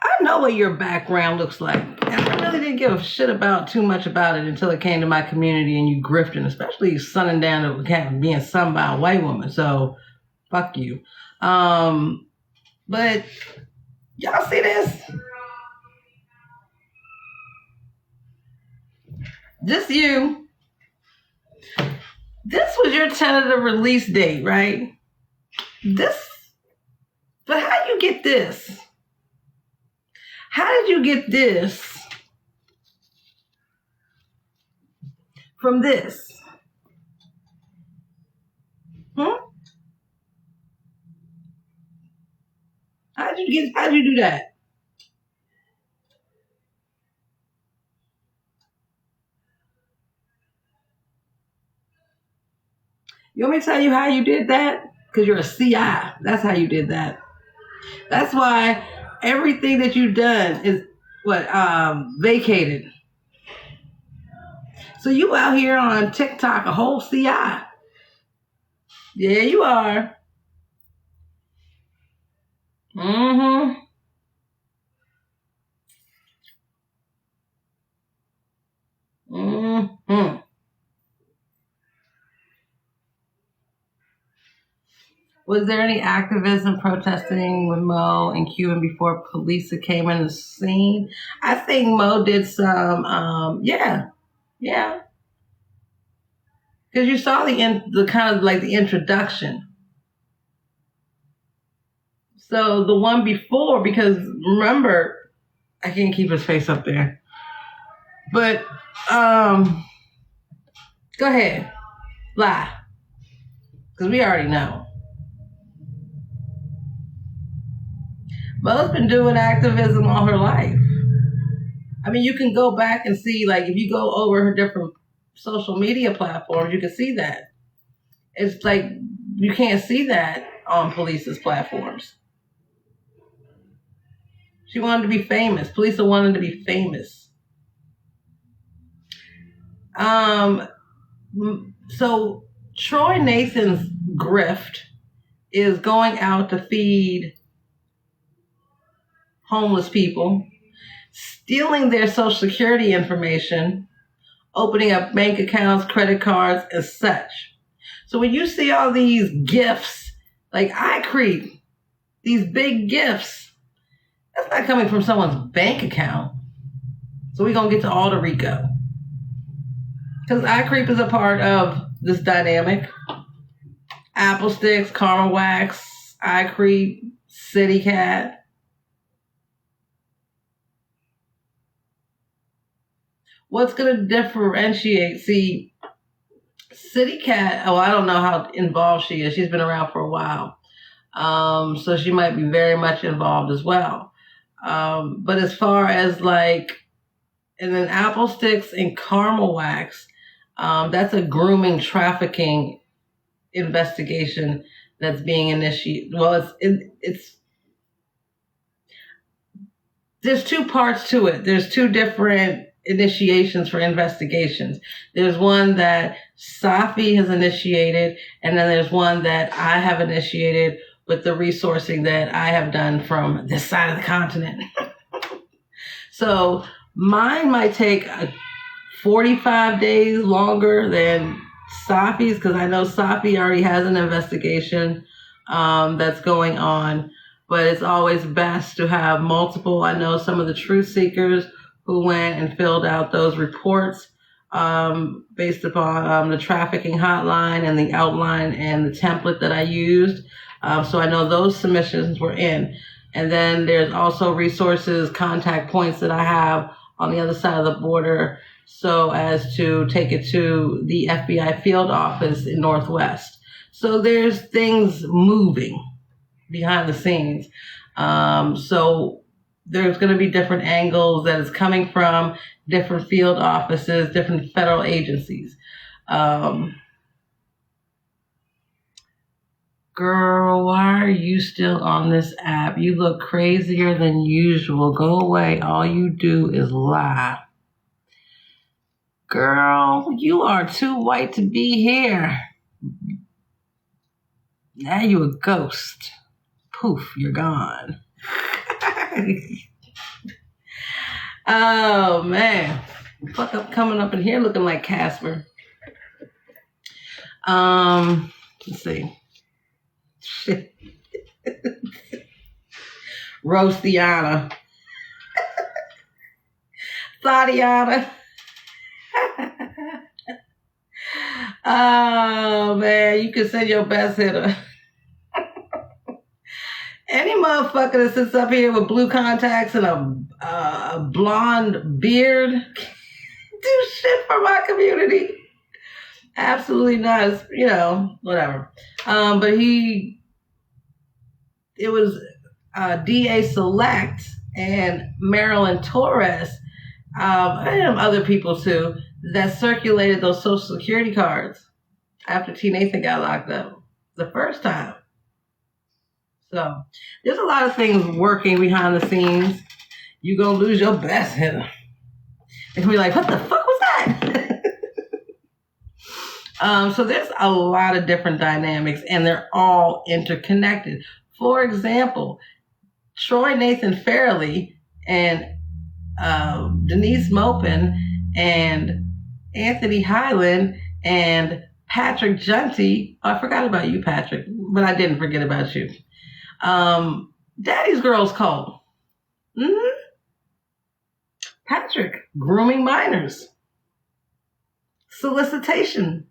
I know what your background looks like. And I really didn't give a shit about too much about it until it came to my community and you grifting, especially sunning down to being sung by a white woman. So, fuck you. But y'all see this? Just you. This was your tentative release date, right? But how did you get this? How did you get this from this? How'd you do that? You want me to tell you how you did that? Because you're a CI. That's how you did that. That's why everything that you've done is vacated. So you out here on TikTok, a whole CI. Yeah, you are. Mm-hmm. Mm-hmm. Was there any activism protesting with Mo and Cuban before police came in the scene? I think Mo did some, yeah. Because you saw the kind of like the introduction. So the one before, because remember, I can't keep his face up there. But go ahead, lie, because we already know. Mo's been doing activism all her life. I mean, you can go back and see, like, if you go over her different social media platforms, you can see that. It's like you can't see that on police's platforms. She wanted to be famous. Police wanted to be famous. So Troy Nathan's grift is going out to feed homeless people, stealing their social security information, opening up bank accounts, credit cards, and such. So when you see all these gifts, like iCreep, these big gifts, that's not coming from someone's bank account. So we're going to get to Alter Rico. Because iCreep is a part of this dynamic. Apple Sticks, Caramel Wax, iCreep, City Cat. What's going to differentiate? See, City Cat, I don't know how involved she is. She's been around for a while. So she might be very much involved as well. But as far as like, and then Apple Sticks and Caramel Wax, that's a grooming trafficking investigation that's being initiated. Well, it's there's two parts to it. There's two different initiations for investigations. There's one that Safi has initiated, and then there's one that I have initiated with the resourcing that I have done from this side of the continent. So mine might take 45 days longer than Safi's, because I know Safi already has an investigation that's going on, but it's always best to have multiple. I know some of the truth seekers who went and filled out those reports based upon the trafficking hotline and the outline and the template that I used. So I know those submissions were in. And then there's also resources, contact points that I have on the other side of the border so as to take it to the FBI field office in Northwest. So there's things moving behind the scenes. So there's going to be different angles that it's coming from, different field offices, different federal agencies. Girl, why are you still on this app? You look crazier than usual. Go away. All you do is lie. Girl, you are too white to be here. Now you a ghost. Poof, you're gone. Oh, man. Fuck up coming up in here looking like Casper. Let's see. Roastiana. Thadiana. Oh, man, you can send your best hitter. Any motherfucker that sits up here with blue contacts and a blonde beard do shit for my community. Absolutely not. It's, whatever. But it was DA Select and Marilyn Torres, and other people too, that circulated those Social Security cards after T. Nathan got locked up the first time. So there's a lot of things working behind the scenes. You gonna lose your best hitter. And be like, what the fuck was that? So there's a lot of different dynamics, and they're all interconnected. For example, Troy Nathan Fairley and Denise Maupin and Anthony Hyland and Patrick Junty. Oh, I forgot about you, Patrick, but I didn't forget about you. Daddy's Girls Cult. Mm-hmm. Patrick, grooming minors. Solicitation.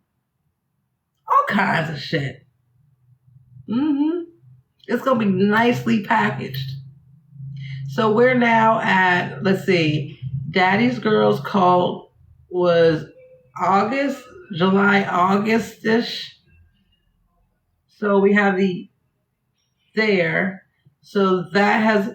All kinds of shit. Mm-hmm. It's going to be nicely packaged. So we're now at, let's see, Daddy's Girls Cult was July, August-ish. So we have there. So that has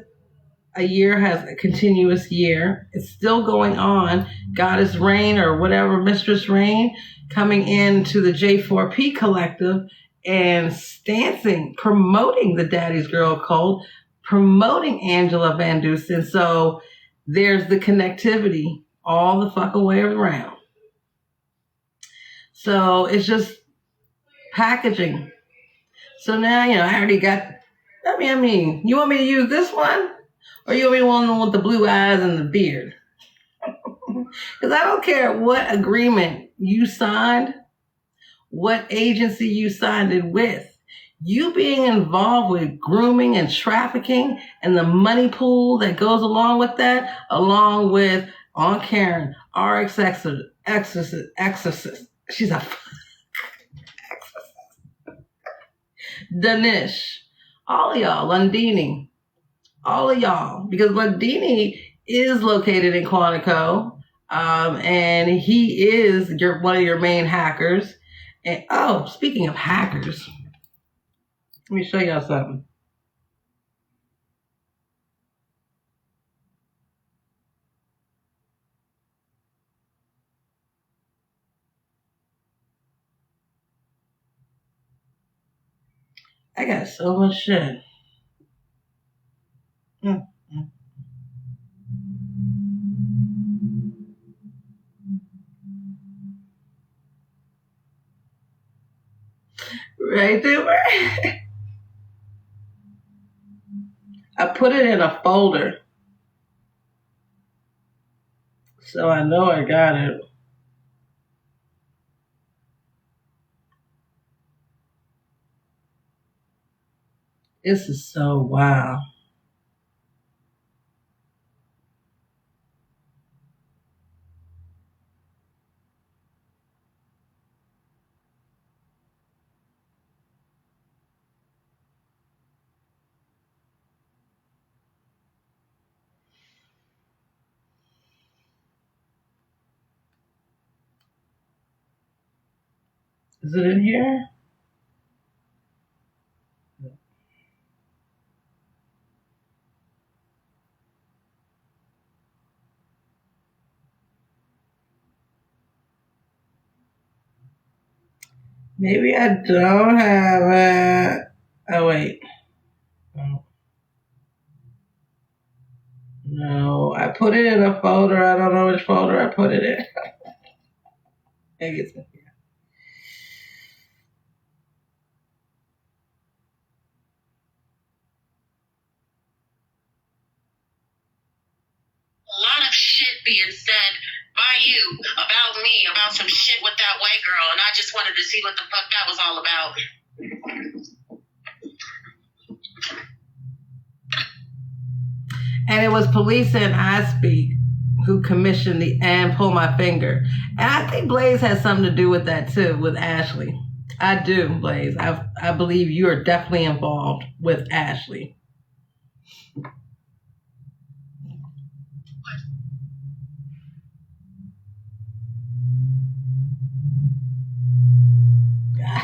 a continuous year. It's still going on. Goddess Rain or whatever, Mistress Rain, coming into the J4P collective and stancing, promoting the Daddy's Girl Cult, promoting Angela Van Dusen. So there's the connectivity all the fucking way around. So it's just packaging. So now, I already got, I mean, you want me to use this one? Or you want me to want the one with the blue eyes and the beard? Because I don't care what agreement you signed, what agency you signed it with. You being involved with grooming and trafficking and the money pool that goes along with that, along with Aunt Karen, RX Exorcist. She's a Danish. All of y'all, Lundini. All of y'all. Because Lundini is located in Quantico. And he is one of your main hackers. And speaking of hackers, let me show y'all something. I got so much shit. Right there. I put it in a folder. So I know I got it. This is so wow. Is it in here? Maybe I don't have it. Oh, wait. No, I put it in a folder. I don't know which folder I put it in. Maybe it's in here. A lot of shit being said by you about me, about some shit with that white girl, and I just wanted to see what the fuck that was all about. And it was Police and I Speak who commissioned and Pull My Finger. And I think Blaze has something to do with that too, with Ashley. I do, Blaze. I believe you are definitely involved with Ashley.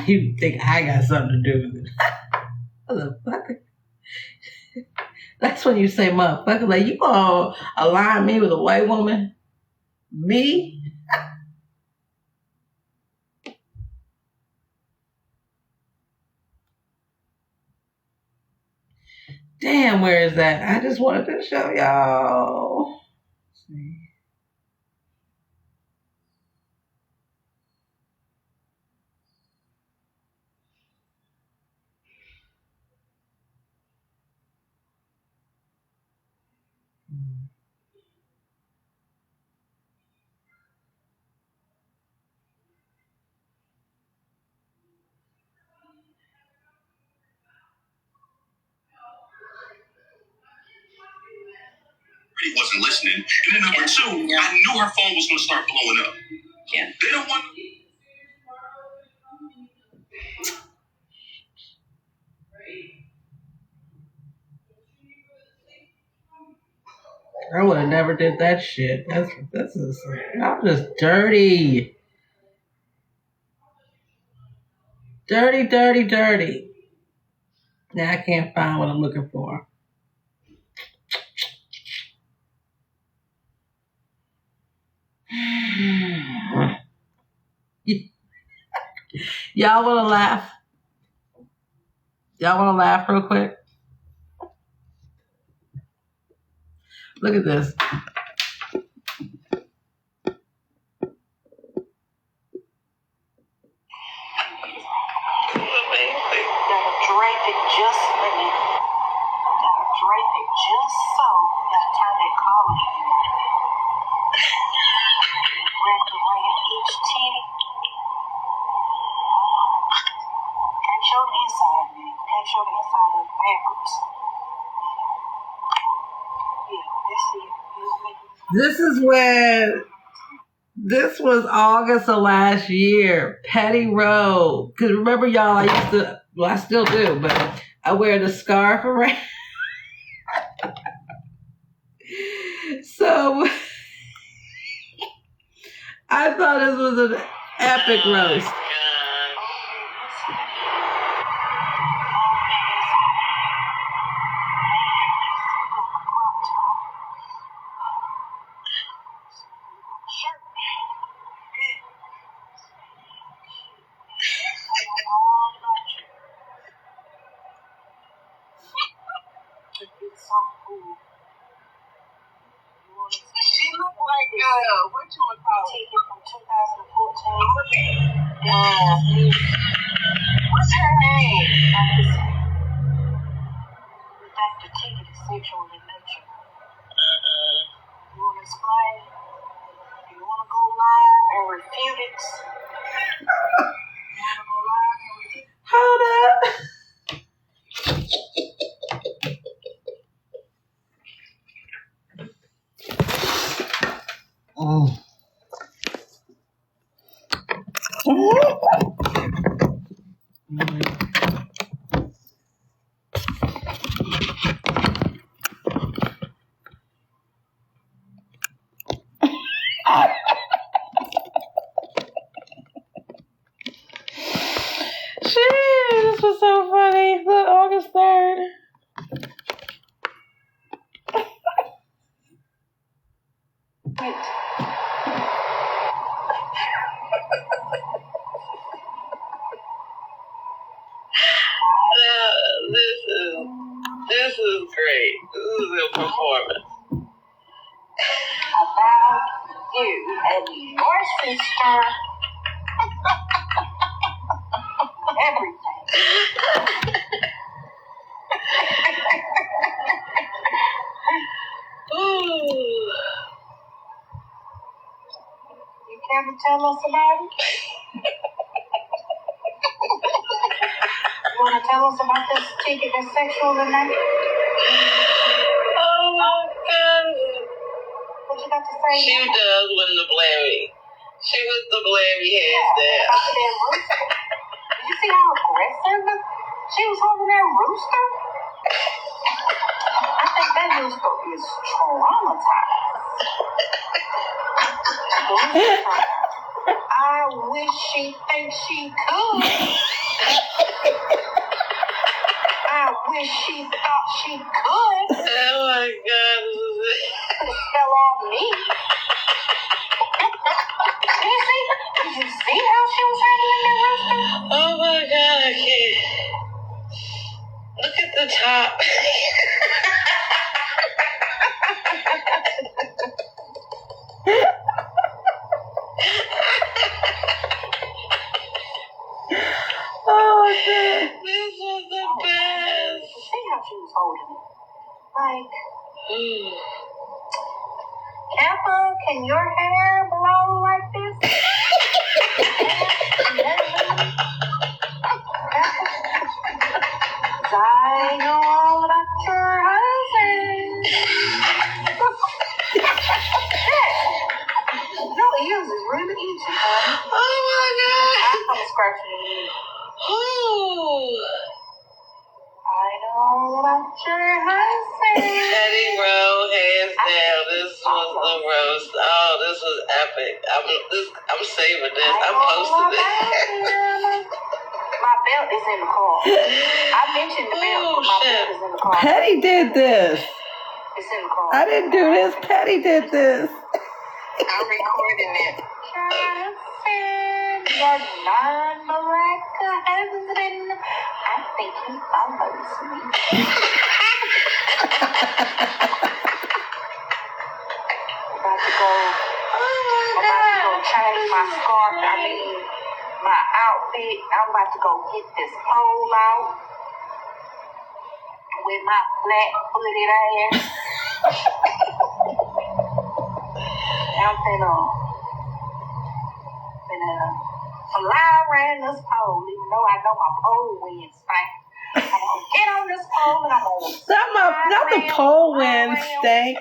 You think I got something to do with it? Motherfucker. That's when you say motherfucker. Like, you gonna align me with a white woman? Me? Damn, where is that? I just wanted to show y'all. Let's see. Wasn't listening. And then number two, I knew her phone was going to start blowing up. Yeah. They don't want. I would have never did that shit. I'm just dirty. Dirty. Now I can't find what I'm looking for. Y'all want to laugh? Y'all want to laugh real quick? Look at this. This was August of last year. Petty Road. Because remember, y'all, I still do, but I wear the scarf around. So, I thought this was an epic roast. What's her name? Dr. Ticket is sexual in nature. You want to explain? You want to go live and refute it? You want to go live and refute it? Hold up. Oh. This was so funny. Look, August 3rd. This is great. This is a performance. About you and your sister. Everything. You care to tell us about it? You want to tell us about this ticket that's sexual tonight? Oh my goodness. What you got got to say? She does with the blurry. She was the blurry hands down. Did you see how aggressive she was holding that rooster? I think that rooster is traumatized. I wish she thinks she could. I wish she thought she could. Oh my God. Could fell on me. Did you see how she was handling that rooster? Oh my God, I can't. Look at the top. Oh, shit. This was the best. See how she was holding it. Like, Kappa, can your hair blow like this? I know all about your husband. Your ears is really itchy, honey. Oh my God. I'm gonna scratch your ears. Ooh. I know all about your husband. Teddy Rowe, hands down. This was the roast. Oh, this was epic. I'm saving this. I'm posting this. My belt is in the car. I mentioned the belt, but my belt is in the car. Petty did this. It's in the car. I didn't do this. Petty did this. I'm recording it. Your non-black husband. I think he follows me. About to go change my scarf. I mean, my outfit. I'm about to go get this pole out with my flat-footed ass. I'm finna fly around this pole, even though I know my pole wind stank. I'm gonna get on this pole and I'm gonna Not the pole wind stank.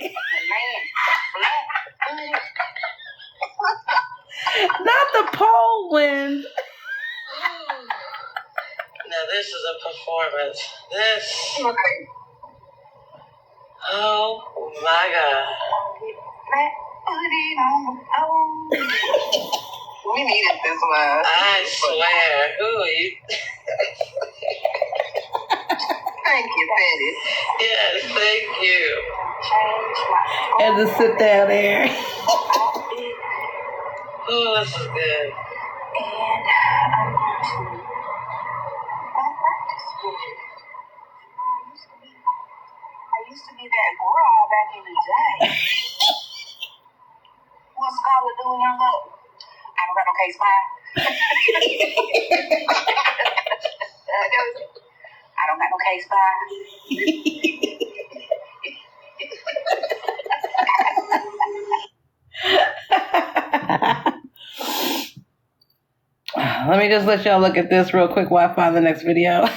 Not the pole wind. Now this is a performance. This. Okay. Oh my God. We needed this one. I swear. Who are you? Thank you, Betty. Yes, thank you. Change my And to sit down there. outfit. Oh, this is good. And I'm going to practice with it. I used to be that girl back in the day. What's Scarlett doing, young up? I don't got no case file. I don't got no case file. Let me just let y'all look at this real quick while I find the next video.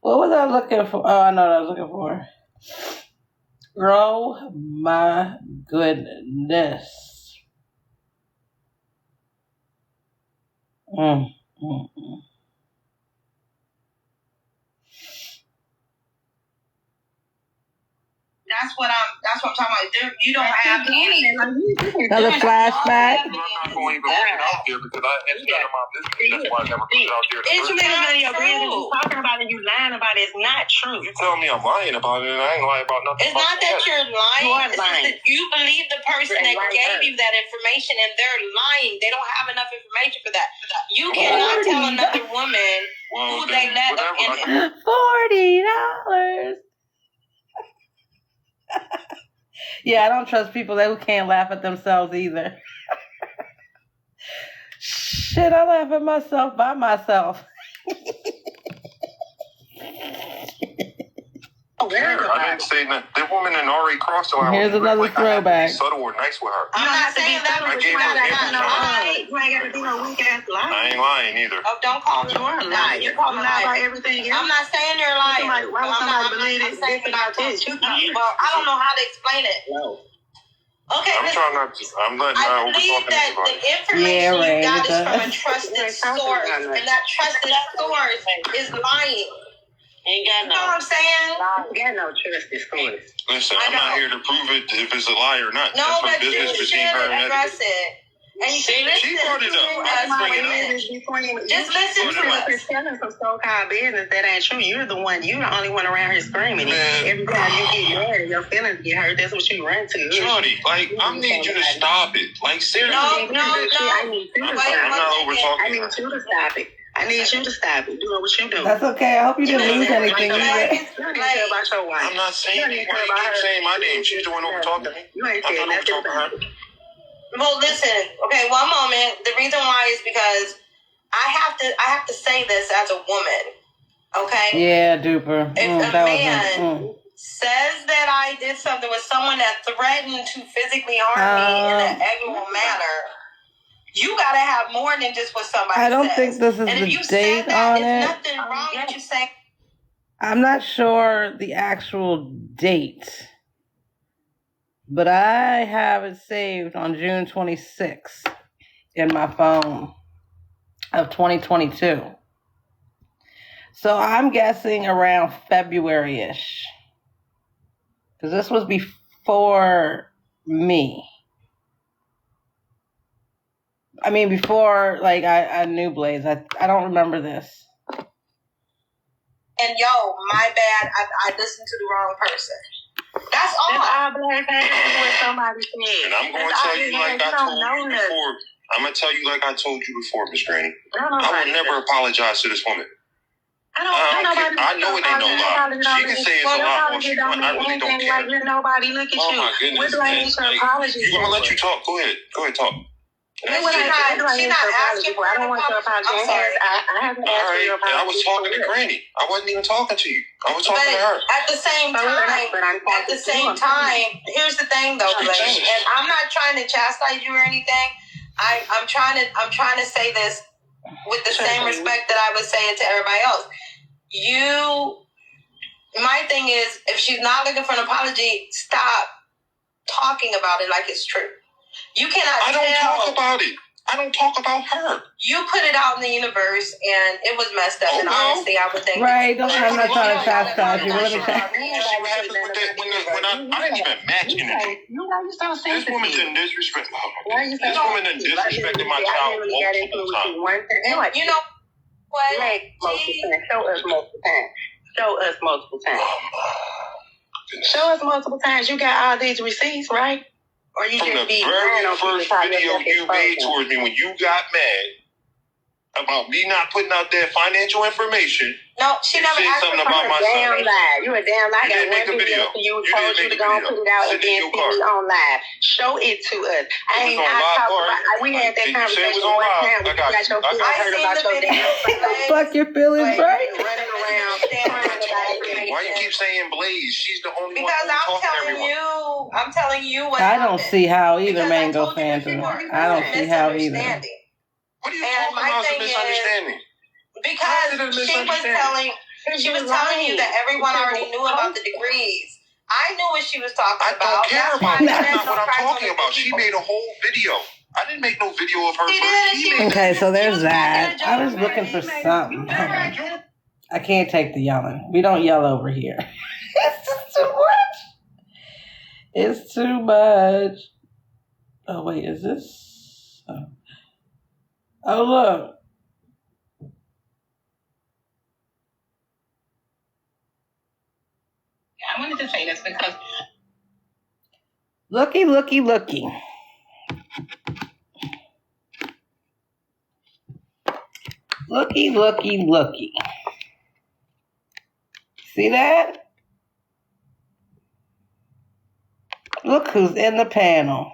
What was I looking for? Oh, I know what I was looking for. Oh my goodness. That's what I'm talking about. You don't have any. Another flashback. I'm not going to even put it out there because it's none of my business. That's why I never put it out there. It's none of your business. You talking about it, you lying about it. It's not true. You tell me I'm lying about it, and I ain't lying about nothing. It's not that you're lying. You are It's lying. just that you believe the person that gave you that information, and they're lying. They don't have enough information for that. You cannot tell another woman who they let in. $40. Yeah, I don't trust people who can't laugh at themselves either. Shit, I laugh at myself by myself. I didn't say nothing. The woman in already crossed the line. Here's another throwback. Subtle or nice with her. I'm not saying that, but you ain't gotta be no weak ass lie. I ain't lying either. Oh, don't call me. You are lying. You call me lying about lying. everything else. I'm not saying you're lying. Why would somebody believe this different about this? Well, I don't know how to explain it. No. Okay, I'm trying not to. I'm letting her I over believe talking that to the anybody. information you got is from a We trusted ain't talking source, about nothing. and that trusted source is lying. Ain't You know what I'm saying? got no trusted source. Listen, I I'm not know. here to prove it if it's a lie or not. No, That's but some you business should between her and address that. it. And you should listen She brought it up. to us women. Just listen to us. You're telling some so-called business that ain't true. You're the only one around here screaming. Man. Every time you get mad and your feelings get hurt, that's what you run to. Shorty, like, I need you to stop it. Like, seriously. No. I need you to I'm stop not over it. I talking. need you to stop it. I need you to stop it. Doing what you do. That's okay. I hope you didn't lose anything You either. don't care about your wife. I'm not saying it. Why you keep saying my name? She's the one over talking to me. You ain't I'm saying not over nothing talking to about her. it. Well, listen. Okay, one moment. The reason why is because I have to say this as a woman. Okay. Yeah, duper. If a That man was says that I did something with someone that threatened to physically harm me in an equitable manner, you gotta have more than just what somebody says. I don't think this is and the if you date said that, on there's it. nothing wrong with you saying. I'm not sure the actual date, but I have it saved on June 26th in my phone of 2022. So I'm guessing around February-ish, because this was before me. I mean, before, like, I knew Blaze. I don't remember this. And yo, my bad, I listened to the wrong person. That's all. That's all Blaze had to do with somebody said. And I'm going to tell you like I told you before. I'm going to tell you like I told you before, Miss Granny. I will never apologize to this woman. I know it ain't no lie. She can say it's a lie all she wants. I really don't care. Nobody look at you. Oh my goodness, man. I'm going to let you talk. Go ahead, talk. She's not asking for I don't want your apology. I'm sorry. I haven't asked for your apology. I was talking to Granny. I wasn't even talking to you. I was talking to her. At the same time, here's the thing though, Blaze, and I'm not trying to chastise you or anything. I'm trying to say this with the same respect that I would say it to everybody else. My thing is, if she's not looking for an apology, stop talking about it like it's true. You cannot. I don't talk about it. I don't talk about her. You put it out in the universe, and it was messed up. And honestly, I would think. Right. I'm not trying to chastise you. Let me say. I didn't even match energy. This woman's in disrespect. This woman in disrespected my child multiple times. And you know what? Show us multiple times. Show us multiple times. You got all these receipts, right? Or you from just the very first video you made towards me when you got mad about me not putting out that financial information. No, she never said asked something about my son. You a damn lie. You didn't make a video. You told you to go and put it out and then see me on live. Show it to us. We had that conversation one time. You got your feelings hurt about your video. Fuck your feelings, right? Running around. Why you keep saying Blaze? She's the only one because who's talking to everyone. I'm telling you what I don't happened. see how either Because Mango fans are. I don't see how either. What are you talking about? It's a misunderstanding. Because she was telling you that everyone already knew about the degrees. I knew what she was talking about. I don't care about that. That's not what I'm talking about. She made a whole video. I didn't make no video of her first. Okay, so there's that. I was looking for something. I can't take the yelling. We don't yell over here. It's just too much. It's too much. Oh, wait, is this? Oh, look. I wanted to say this because Looky. Looky. See that? Look who's in the panel.